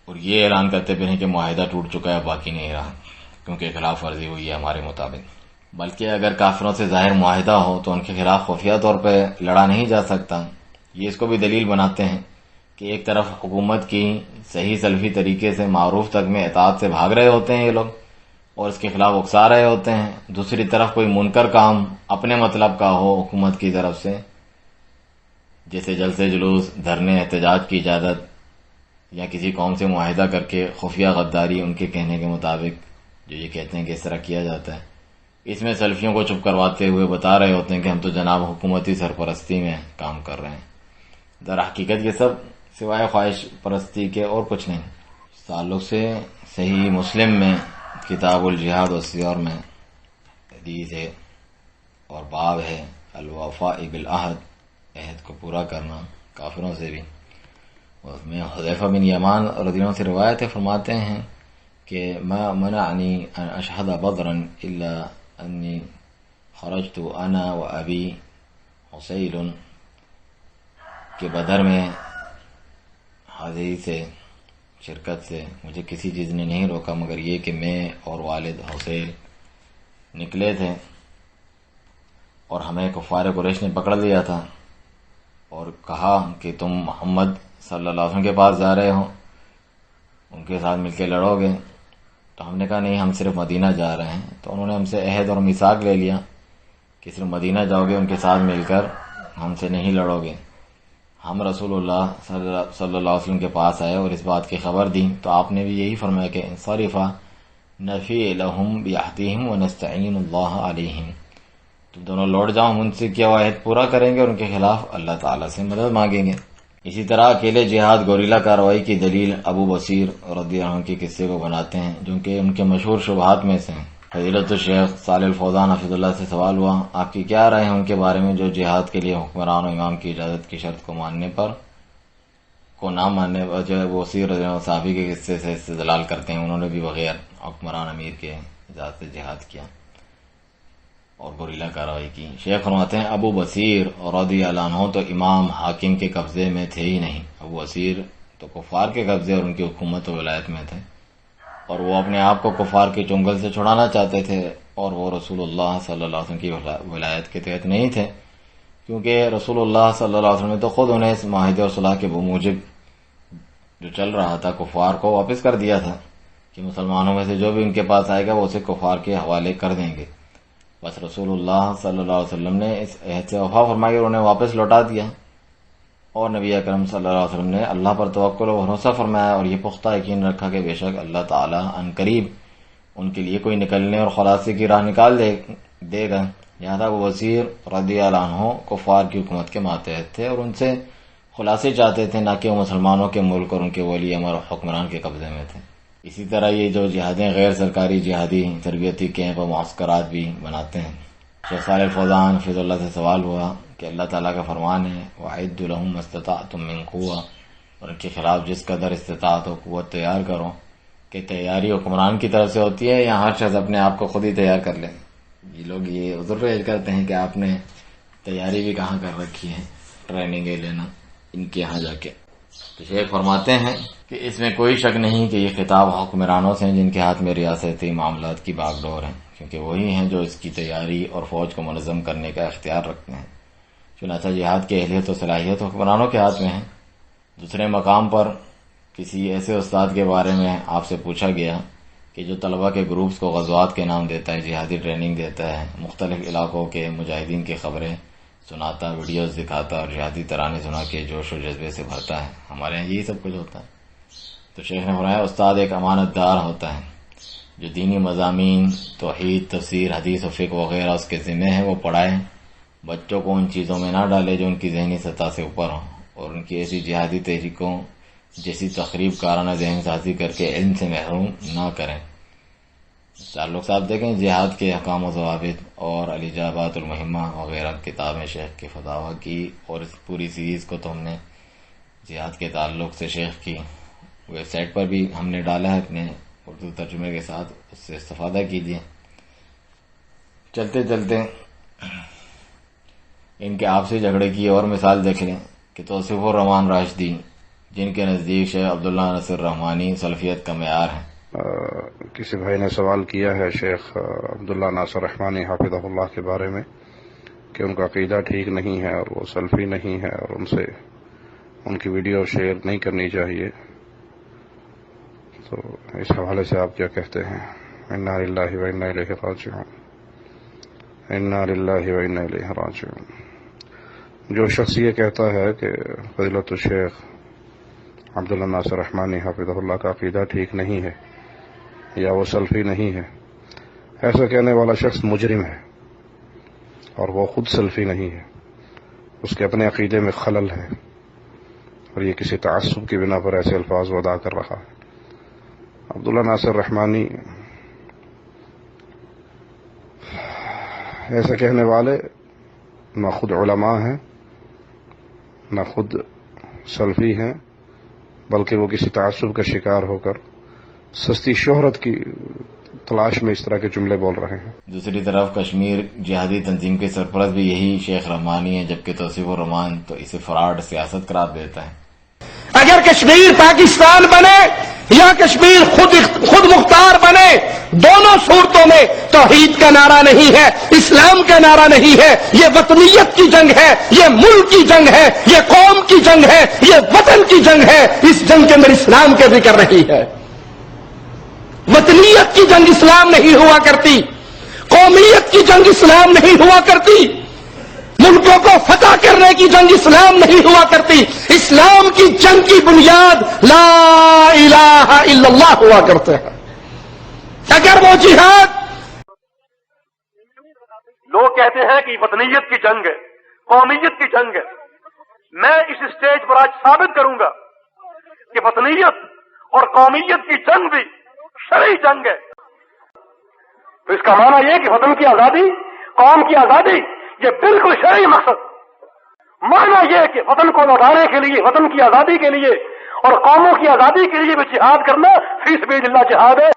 اور یہ اعلان کرتے پھر ہیں کہ معاہدہ ٹوٹ چکا ہے، باقی نہیں رہا کیونکہ خلاف ورزی ہوئی ہے ہمارے مطابق. بلکہ اگر کافروں سے ظاہر معاہدہ ہو تو ان کے خلاف خفیہ طور پہ لڑا نہیں جا سکتا. یہ اس کو بھی دلیل بناتے ہیں کہ ایک طرف حکومت کی صحیح سلفی طریقے سے معروف تک میں اطاعت سے بھاگ رہے ہوتے ہیں یہ لوگ اور اس کے خلاف اکسا رہے ہوتے ہیں، دوسری طرف کوئی منکر کام اپنے مطلب کا ہو حکومت کی طرف سے، جیسے جلسے جلوس، دھرنے، احتجاج کی اجازت، یا کسی قوم سے معاہدہ کر کے خفیہ غداری ان کے کہنے کے مطابق جو یہ کہتے ہیں کہ اس طرح کیا جاتا ہے. اس میں سلفیوں کو چپ کرواتے ہوئے بتا رہے ہوتے ہیں کہ ہم تو جناب حکومتی سرپرستی میں کام کر رہے ہیں. در حقیقت یہ سب سوائے خواہش پرستی کے اور کچھ نہیں. تعلق سے صحیح مسلم میں کتاب الجہاد والسیار میں حدیث ہے اور باب ہے الوفاء بالعہد، عہد کو پورا کرنا کافروں سے بھی. اس میں حذیفہ بن یمان رضی اللہ عنہ سے روایت ہے، فرماتے ہیں کہ ما منعنی ان اشہد بدرا الا انی خرجت انا و ابی حسیل، کہ بدر میں حاضری سے شرکت سے مجھے کسی چیز نے نہیں روکا مگر یہ کہ میں اور والد حسیل نکلے تھے اور ہمیں کفار قریش نے پکڑ لیا تھا اور کہا کہ تم محمد صلی اللہ علیہ وسلم کے پاس جا رہے ہو، ان کے ساتھ مل کے لڑو گے. تو ہم نے کہا نہیں، ہم صرف مدینہ جا رہے ہیں. تو انہوں نے ہم سے عہد اور میثاق لے لیا کہ صرف مدینہ جاؤ گے، ان کے ساتھ مل کر ہم سے نہیں لڑو گے. ہم رسول اللہ صلی اللہ علیہ وسلم کے پاس آئے اور اس بات کی خبر دی تو آپ نے بھی یہی فرمایا کہ انصرفا نفی لہم بعہدہم ونستعین اللہ علیہم، تم دونوں لوٹ جاؤ، ہم ان سے کیا عہد پورا کریں گے اور ان کے خلاف اللہ تعالیٰ سے مدد مانگیں گے. اسی طرح اکیلے جہاد گوریلا کارروائی کی دلیل ابو بصیر رضی اللہ عنہ کے قصے کو بناتے ہیں جو کہ ان کے مشہور شبہات میں سے ہیں. فضیلت الشیخ صالح الفوزان حفظ اللہ سے سوال ہوا آپ کی کیا رائے ہے ان کے بارے میں جو جہاد کے لیے حکمران و امام کی اجازت کی شرط کو ماننے پر کو نہ ماننے پر جو ہے وہ بصیر رضی اللہ عنہ صحابی کے قصے سے استدلال کرتے ہیں، انہوں نے بھی بغیر حکمران امیر کے اجازت سے جہاد کیا اور گوریلا کارروائی کی. شیخ فرماتے ہیں ابو بصیر رضی اللہ عنہ تو امام حاکم کے قبضے میں تھے ہی نہیں. ابو بصیر تو کفار کے قبضے اور ان کی حکومت و ولایت میں تھے اور وہ اپنے آپ کو کفار کے چنگل سے چھڑانا چاہتے تھے اور وہ رسول اللہ صلی اللہ علیہ وسلم کی ولایت کے تحت نہیں تھے، کیونکہ رسول اللہ صلی اللہ علیہ وسلم نے تو خود انہیں اس معاہدے اور صلح کے موجب جو چل رہا تھا کفار کو واپس کر دیا تھا کہ مسلمانوں میں سے جو بھی ان کے پاس آئے گا وہ اسے کفار کے حوالے کر دیں گے. بس رسول اللہ صلی اللہ علیہ وسلم نے اس عہد سے وفا فرمائی اور انہیں واپس لوٹا دیا، اور نبی اکرم صلی اللہ علیہ وسلم نے اللہ پر توکل و بھروسہ فرمایا اور یہ پختہ یقین رکھا کہ بے شک اللہ تعالیٰ ان قریب ان کے لیے کوئی نکلنے اور خلاصی کی راہ نکال دے گا. لہذا وہ وزیر رضی اللہ عنہ کفار کی حکومت کے ماتحت تھے اور ان سے خلاصے چاہتے تھے، نہ کہ وہ مسلمانوں کے ملک اور ان کے ولی امر اور حکمران کے قبضے میں تھے. اسی طرح یہ جو جہادیں غیر سرکاری جہادی تربیتی کیمپ اور معسکرات بھی بناتے ہیں. شیخ صالح الفوزان حفظ اللہ سے سوال ہوا کہ اللہ تعالیٰ کا فرمان ہے وَأَعِدُّوا لَهُم مَّا اسْتَطَعْتُم مِّن قُوَّةٍ، اور ان کے خلاف جس قدر استطاعت و قوت تیار کرو. کہ تیاری حکمران کی طرف سے ہوتی ہے یا ہر شخص اپنے آپ کو خود ہی تیار کر لے؟ یہ لوگ یہ عذر پیش کرتے ہیں کہ آپ نے تیاری بھی کہاں کر رکھی ہے، ٹریننگیں لینا ان کے یہاں جا کے. تو شیخ فرماتے ہیں کہ اس میں کوئی شک نہیں کہ یہ خطاب حکمرانوں سے ہیں جن کے ہاتھ میں ریاستی معاملات کی باغ ڈور ہیں، کیونکہ وہی ہیں جو اس کی تیاری اور فوج کو منظم کرنے کا اختیار رکھتے ہیں. چنانچہ جہاد کی اہلیت و صلاحیت حکمرانوں کے ہاتھ میں ہے۔ دوسرے مقام پر کسی ایسے استاد کے بارے میں آپ سے پوچھا گیا کہ جو طلبہ کے گروپس کو غزوات کے نام دیتا ہے، جہادی ٹریننگ دیتا ہے، مختلف علاقوں کے مجاہدین کی خبریں سناتا، ویڈیوز دکھاتا اور جہادی ترانے سنا کے جوش و جذبے سے بھرتا ہے۔ ہمارے یہاں یہی سب کچھ ہوتا ہے۔ تو شیخ نے فرمایا استاد ایک امانت دار ہوتا ہے جو دینی مضامین، توحید، تفسیر، حدیث و فقہ وغیرہ اس کے ذمہ ہے، وہ پڑھائے، بچوں کو ان چیزوں میں نہ ڈالے جو ان کی ذہنی سطح سے اوپر ہوں، اور ان کی ایسی جہادی تحریکوں جیسی تقریب کارانہ ذہن سازی کر کے علم سے محروم نہ کریں۔ تعلق صاحب دیکھیں جہاد کے احکام و ضوابط اور الاجابات المہمہ وغیرہ کتاب میں شیخ کی فتاوی کی، اور اس پوری سیریز کو تو ہم نے جہاد کے تعلق سے شیخ کی ویب سائٹ پر بھی ہم نے ڈالا ہے اپنے اردو ترجمے کے ساتھ، اس سے استفادہ کیجیے۔ چلتے چلتے ان کے آپسی جھگڑے کی اور مثال دیکھ لیں کہ توصیف الرحمان راشدی جن کے نزدیک شیخ عبداللہ ناصر رحمانی سلفیت کا معیار ہے۔ کسی بھائی نے سوال کیا ہے شیخ عبداللہ ناصر رحمانی حافظہ اللہ کے بارے میں کہ ان کا عقیدہ ٹھیک نہیں ہے اور وہ سلفی نہیں ہے اور ان سے ان کی ویڈیو شیئر نہیں کرنی چاہیے، تو اس حوالے سے آپ کیا کہتے ہیں؟ انا للہ و انا الیہ راجعون، انا للہ و انا الیہ راجعون۔ جو شخص یہ کہتا ہے کہ فضیلت الشیخ عبداللہ ناصر رحمانی حافظہ اللہ کا عقیدہ ٹھیک نہیں ہے یا وہ سلفی نہیں ہے، ایسا کہنے والا شخص مجرم ہے، اور وہ خود سلفی نہیں ہے، اس کے اپنے عقیدے میں خلل ہے، اور یہ کسی تعصب کی بنا پر ایسے الفاظ ادا کر رہا ہے۔ عبداللہ ناصر رحمانی ایسا کہنے والے نہ خود علماء ہیں، نہ خود سلفی ہیں، بلکہ وہ کسی تعصب کا شکار ہو کر سستی شہرت کی تلاش میں اس طرح کے جملے بول رہے ہیں۔ دوسری طرف کشمیر جہادی تنظیم کے سرپرست بھی یہی شیخ رحمانی ہے، جبکہ توصیف الرحمان تو اسے فراڈ سیاست قرار دیتا ہے۔ اگر کشمیر پاکستان بنے یا کشمیر خود مختار بنے، دونوں صورتوں میں توحید کا نعرہ نہیں ہے، اسلام کا نعرہ نہیں ہے، یہ وطنیت کی جنگ ہے، یہ ملک کی جنگ ہے، یہ قوم کی جنگ ہے، یہ وطن کی جنگ ہے۔ اس جنگ کے اندر اسلام کا ذکر نہیں ہے، وطنیت کی جنگ اسلام نہیں ہوا کرتی، قومیت کی جنگ اسلام نہیں ہوا کرتی، ملکوں کو فتح کرنے کی جنگ اسلام نہیں ہوا کرتی۔ اسلام کی جنگ کی بنیاد لا الہ الا اللہ ہوا کرتے ہیں۔ اگر وہ جہاد، لوگ کہتے ہیں کہ وطنیت کی جنگ ہے، قومیت کی جنگ ہے، میں اس اسٹیج پر آج ثابت کروں گا کہ وطنیت اور قومیت کی جنگ بھی شرعی جنگ ہے۔ تو اس کا معنی یہ کہ وطن کی آزادی، قوم کی آزادی، یہ بالکل شرعی مقصد۔ معنی یہ کہ وطن کو لوٹانے کے لیے، وطن کی آزادی کے لیے اور قوموں کی آزادی کے لیے بھی جہاد کرنا فی سبیل اللہ جہاد ہے۔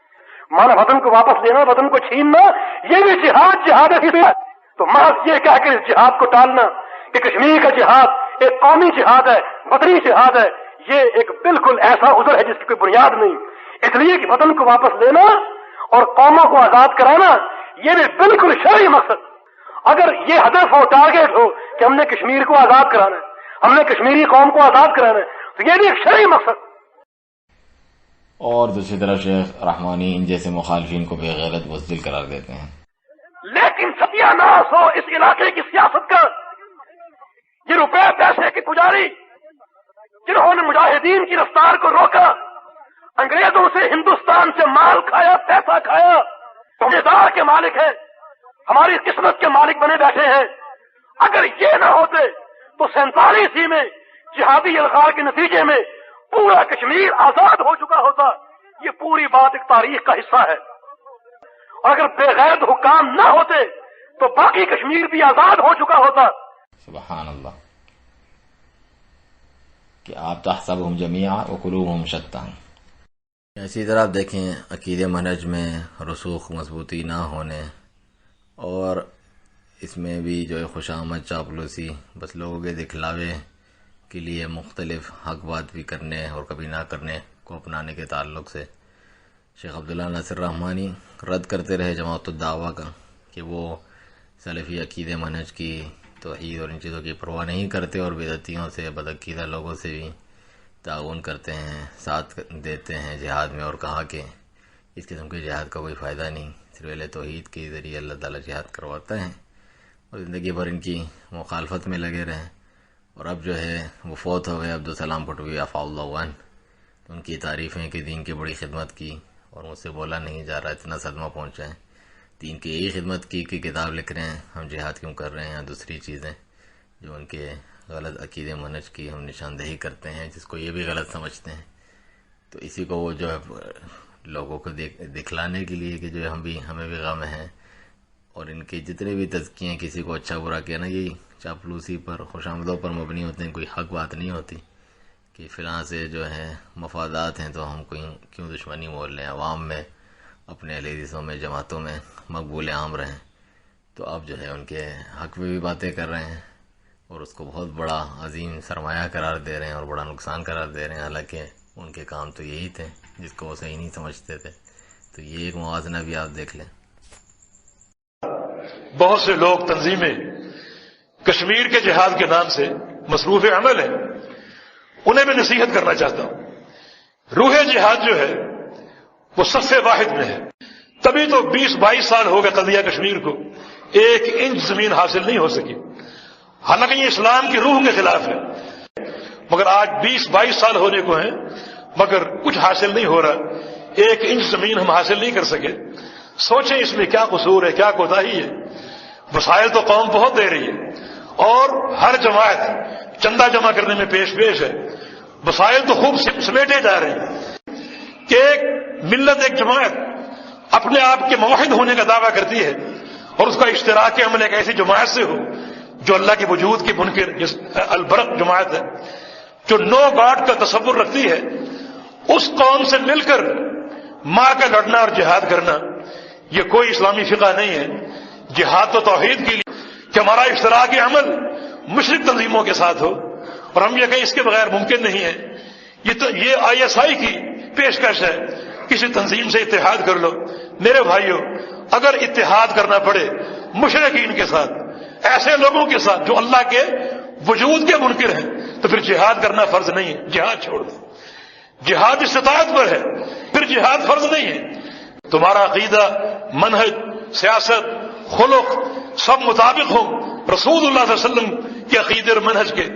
معنی وطن کو واپس لینا، وطن کو چھیننا، یہ بھی جہاد ہے فی سبیل اللہ۔ تو محض یہ کہہ کے اس جہاد کو ٹالنا کہ کشمیر کا جہاد ایک قومی جہاد ہے، وطنی جہاد ہے، یہ ایک بالکل ایسا عذر ہے جس کی کوئی بنیاد نہیں۔ اس لیے کہ وطن کو واپس لینا اور قوموں کو آزاد کرانا یہ بھی بالکل شرعی مقصد۔ اگر یہ ہدف ہو، ٹارگیٹ ہو کہ ہم نے کشمیر کو آزاد کرانا ہے، ہم نے کشمیری قوم کو آزاد کرانا ہے، تو یہ بھی ایک شرعی مقصد۔ اور دوسری طرف شیخ رحمانی ان جیسے مخالفین کو بے غیرت بزدل قرار دیتے ہیں۔ لیکن ستیہ ناش ہو اس علاقے کی سیاست کا، یہ روپے پیسے کی پجاری جنہوں نے مجاہدین کی رفتار کو روکا، انگریزوں سے ہندوستان سے مال کھایا، پیسہ کھایا، اقتدار کے مالک ہیں، ہماری قسمت کے مالک بنے بیٹھے ہیں۔ اگر یہ نہ ہوتے تو 47 میں جہادی الغار کے نتیجے میں پورا کشمیر آزاد ہو چکا ہوتا۔ یہ پوری بات ایک تاریخ کا حصہ ہے، اور اگر بے غیرت حکام نہ ہوتے تو باقی کشمیر بھی آزاد ہو چکا ہوتا۔ سبحان اللہ، کہ آپ تحسبهم جمیعا وقلوبهم شتیٰ۔ اسی طرح آپ دیکھیں عقید منہج میں رسوخ مضبوطی نہ ہونے، اور اس میں بھی جو ہے خوش آمد چاپلوسی، بس لوگوں کے دکھلاوے کے لیے مختلف حق بات بھی کرنے اور کبھی نہ کرنے کو اپنانے کے تعلق سے شیخ عبداللہ ناصر رحمانی رد کرتے رہے جماعت الدعویٰ کا کہ وہ سلفی عقید منہج کی توحید اور ان چیزوں کی پرواہ نہیں کرتے اور بدعتیوں سے بدعقیدہ لوگوں سے بھی تعاون کرتے ہیں، ساتھ دیتے ہیں جہاد میں، اور کہا کہ اس قسم کے جہاد کا کوئی فائدہ نہیں، صرف اہل توحید کے ذریعے اللہ تعالیٰ جہاد کرواتا ہے، اور زندگی بھر ان کی مخالفت میں لگے رہیں۔ اور اب جو ہے وہ فوت ہو گئے عبدالسلام پٹوی عفا اللہ عنہ، تو ان کی تعریفیں کہ دین کی بڑی خدمت کی، اور مجھ سے بولا نہیں جا رہا، اتنا صدمہ پہنچا ہے، دین کی یہی خدمت کی کہ کتاب لکھ رہے ہیں، ہم جہاد کیوں کر رہے ہیں، دوسری چیزیں جو ان کے غلط عقیدے منہج کی ہم نشاندہی کرتے ہیں، جس کو یہ بھی غلط سمجھتے ہیں، تو اسی کو وہ جو ہے لوگوں کو دکھلانے کے لیے کہ جو ہمیں بھی غم ہے، اور ان کے جتنے بھی تزکیے کسی کو اچھا برا کہنا یہی چاپلوسی پر، خوش آمدوں پر مبنی ہوتے ہیں، کوئی حق بات نہیں ہوتی کہ فلاں سے جو ہے مفادات ہیں تو ہم کیوں دشمنی مول لیں، عوام میں اپنے اہل حدیثوں میں جماعتوں میں مقبول عام رہیں۔ تو اب جو ہے ان کے حق میں بھی باتیں کر رہے ہیں، اور اس کو بہت بڑا عظیم سرمایہ قرار دے رہے ہیں اور بڑا نقصان قرار دے رہے ہیں، حالانکہ ان کے کام تو یہی تھے جس کو وہ صحیح نہیں سمجھتے تھے۔ تو یہ ایک موازنہ بھی آپ دیکھ لیں۔ بہت سے لوگ تنظیمیں کشمیر کے جہاد کے نام سے مصروف عمل ہیں، انہیں میں نصیحت کرنا چاہتا ہوں، روح جہاد جو ہے وہ صف واحد میں ہے، تبھی تو 20-22 سال ہو گئے قضیہ کشمیر کو 1 انچ زمین حاصل نہیں ہو سکی، حالانکہ یہ اسلام کی روح کے خلاف ہے، مگر آج 20-22 سال ہونے کو ہیں مگر کچھ حاصل نہیں ہو رہا، 1 انچ زمین ہم حاصل نہیں کر سکے۔ سوچیں اس میں کیا قصور ہے، کیا کوتاہی ہے۔ وسائل تو قوم بہت دے رہی ہے اور ہر جماعت چندہ جمع کرنے میں پیش ہے، وسائل تو خوب سمیٹے جا رہے ہیں کہ ایک ملت، ایک جماعت اپنے آپ کے موحد ہونے کا دعویٰ کرتی ہے، اور اس کا اشتراک عمل ایک ایسی جماعت سے ہو جو اللہ کے وجود کی منکر، جس البرق جماعت ہے جو نو گاڈ کا تصور رکھتی ہے، اس قوم سے مل کر ماں کا لڑنا اور جہاد کرنا یہ کوئی اسلامی فقہ نہیں ہے۔ جہاد تو توحید کے لیے کہ ہمارا اشتراک عمل مشرک تنظیموں کے ساتھ ہو، اور ہم یہ کہیں اس کے بغیر ممکن نہیں ہے۔ یہ ISI کی پیشکش ہے، کسی تنظیم سے اتحاد کر لو۔ میرے بھائیوں، اگر اتحاد کرنا پڑے مشرکین کے ساتھ، ایسے لوگوں کے ساتھ جو اللہ کے وجود کے منکر ہیں، تو پھر جہاد کرنا فرض نہیں ہے، جہاد چھوڑ دو۔ جہاد استطاعت پر ہے، پھر جہاد فرض نہیں ہے۔ تمہارا عقیدہ، منہج، سیاست، خلق سب مطابق ہو رسول اللہ صلی اللہ علیہ وسلم کے عقیدے اور منہج کے،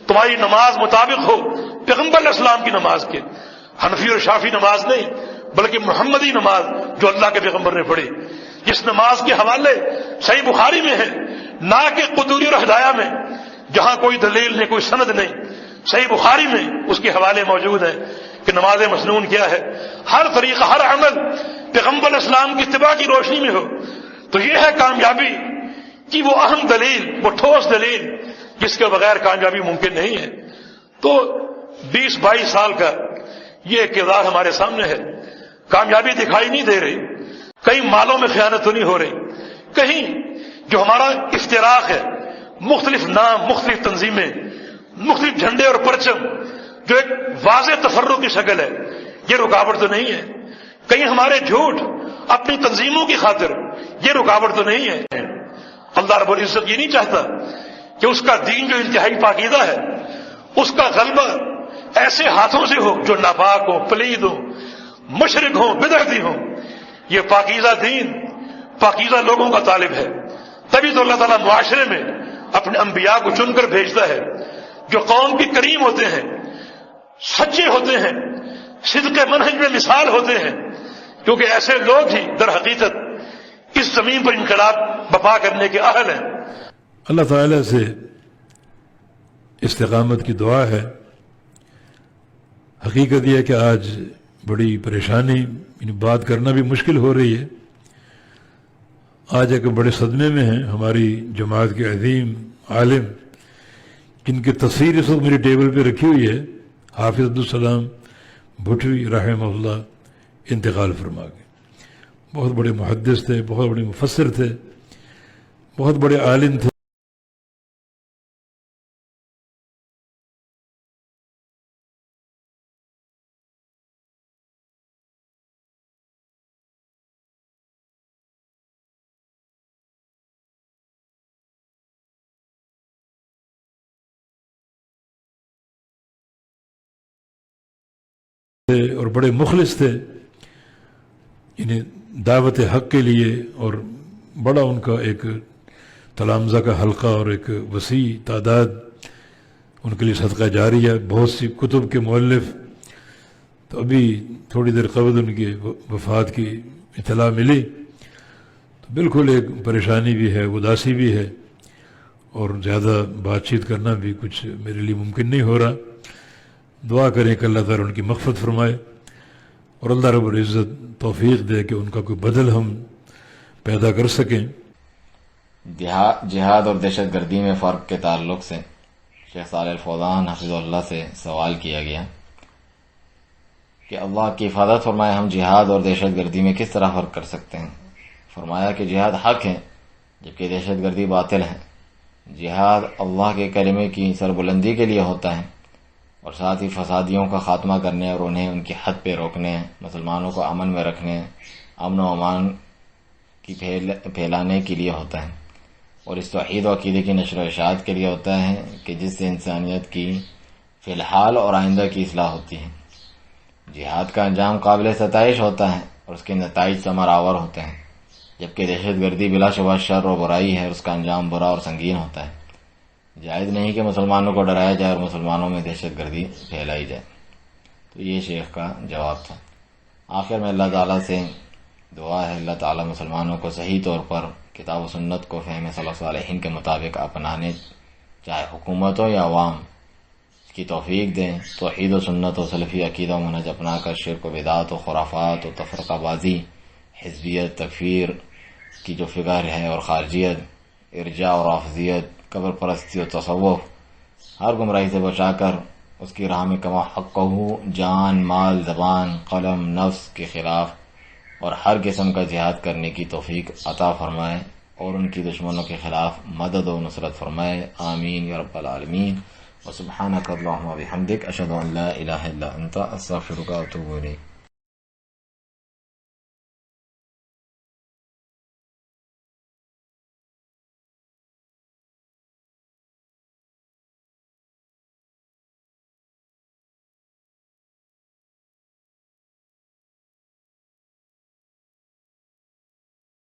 تمہاری نماز مطابق ہو پیغمبر علیہ السلام کی نماز کے، حنفی اور شافی نماز نہیں بلکہ محمدی نماز جو اللہ کے پیغمبر نے پڑھی، جس نماز کے حوالے صحیح بخاری میں ہے، نہ کہ قدوری اور ہدایہ میں جہاں کوئی دلیل نہیں، کوئی سند نہیں، صحیح بخاری میں اس کے حوالے موجود ہیں کہ نماز مسنون کیا ہے۔ ہر طریقہ، ہر عمل پیغمبر علیہ السلام کی اتباع کی روشنی میں ہو، تو یہ ہے کامیابی کی وہ اہم دلیل، وہ ٹھوس دلیل جس کے بغیر کامیابی ممکن نہیں ہے۔ تو 20-22 سال کا یہ کردار ہمارے سامنے ہے، کامیابی دکھائی نہیں دے رہی، کہیں مالوں میں خیانت تو نہیں ہو رہی، کہیں جو ہمارا افتراق ہے، مختلف نام، مختلف تنظیمیں، مختلف جھنڈے اور پرچم جو ایک واضح تفرق کی شکل ہے، یہ رکاوٹ تو نہیں ہے، کہیں ہمارے جھوٹ اپنی تنظیموں کی خاطر، یہ رکاوٹ تو نہیں ہے۔ اللہ رب العزت یہ نہیں چاہتا کہ اس کا دین جو انتہائی پاکیزہ ہے، اس کا غلبہ ایسے ہاتھوں سے ہو جو ناپاک ہوں، پلید ہوں، مشرک ہوں، بدعتی ہوں۔ یہ پاکیزہ دین پاکیزہ لوگوں کا طالب ہے، تبھی تو اللہ تعالیٰ معاشرے میں اپنے انبیاء کو چن کر بھیجتا ہے جو قوم کے کریم ہوتے ہیں، سچے ہوتے ہیں، صدق منہج میں مثال ہوتے ہیں، کیونکہ ایسے لوگ ہی در حقیقت اس زمین پر انقلاب بپا کرنے کے اہل ہیں۔ اللہ تعالیٰ سے استقامت کی دعا ہے۔ حقیقت یہ ہے کہ آج بڑی پریشانی، بات کرنا بھی مشکل ہو رہی ہے۔ آج ایک بڑے صدمے میں ہیں ہماری جماعت کے عظیم عالم، جن کی تصویر اس وقت میری ٹیبل پہ رکھی ہوئی ہے، حافظ عبدالسلام بھٹوی رحمہ اللہ انتقال فرما گئے۔ بہت بڑے محدث تھے، بہت بڑے مفسر تھے، بہت بڑے عالم تھے۔ اور بڑے مخلص تھے یعنی دعوت حق کے لیے، اور بڑا ان کا ایک تلامذہ کا حلقہ اور ایک وسیع تعداد ان کے لیے صدقہ جاریہ، بہت سی کتب کے مؤلف. تو ابھی تھوڑی دیر قبل ان کی وفات کی اطلاع ملی تو بالکل ایک پریشانی بھی ہے، اداسی بھی ہے، اور زیادہ بات چیت کرنا بھی کچھ میرے لیے ممکن نہیں ہو رہا. دعا کریں کہ اللہ تعالیٰ ان کی مغفرت فرمائے اور اللہ رب العزت توفیق دے کہ ان کا کوئی بدل ہم پیدا کر سکیں. جہاد اور دہشت گردی میں فرق کے تعلق سے شیخ صالح الفوزان حفظہ اللہ سے سوال کیا گیا کہ اللہ کی حفاظت فرمائے، ہم جہاد اور دہشت گردی میں کس طرح فرق کر سکتے ہیں؟ فرمایا کہ جہاد حق ہے جبکہ دہشت گردی باطل ہے. جہاد اللہ کے کلمے کی سربلندی کے لیے ہوتا ہے اور ساتھ ہی فسادیوں کا خاتمہ کرنے اور انہیں ان کی حد پہ روکنے، مسلمانوں کو امن میں رکھنے، امن و امان کی پھیلانے کے لیے ہوتا ہے، اور اس توحید و عقیدے کی نشر و اشاعت کے لیے ہوتا ہے کہ جس سے انسانیت کی فی الحال اور آئندہ کی اصلاح ہوتی ہے. جہاد کا انجام قابل ستائش ہوتا ہے اور اس کے نتائج ثمر آور ہوتے ہیں، جبکہ دہشت گردی بلا شبہ شر و برائی ہے اور اس کا انجام برا اور سنگین ہوتا ہے. جائز نہیں کہ مسلمانوں کو ڈرایا جائے اور مسلمانوں میں دہشت گردی پھیلائی جائے. تو یہ شیخ کا جواب تھا. آخر میں اللہ تعالیٰ سے دعا ہے اللہ تعالیٰ مسلمانوں کو صحیح طور پر کتاب و سنت کو فہم صلی اللہ علیہ وسلم کے مطابق اپنانے، چاہے حکومت ہو یا عوام، اس کی توفیق دیں. توحید و سنت و سلفی عقیدہ و منہج اپنا کر شرک و بدعت و خرافات و تفرقہ بازی، حزبیت، تکفیر کی جو فکر ہے اور خارجیت، ارجاء اور رافضیت، قبر پرستی و تصوف، ہر گمراہی سے بچا کر اس کی راہ میں کما حقہ جان، مال، زبان، قلم، نفس کے خلاف اور ہر قسم کا جہاد کرنے کی توفیق عطا فرمائے اور ان کی دشمنوں کے خلاف مدد و نصرت فرمائے. آمین یا رب العالمین. وسبحانک اللہم و بحمدک، اشہد ان لا الہ الا انت، استغفرک و اتوب الیک.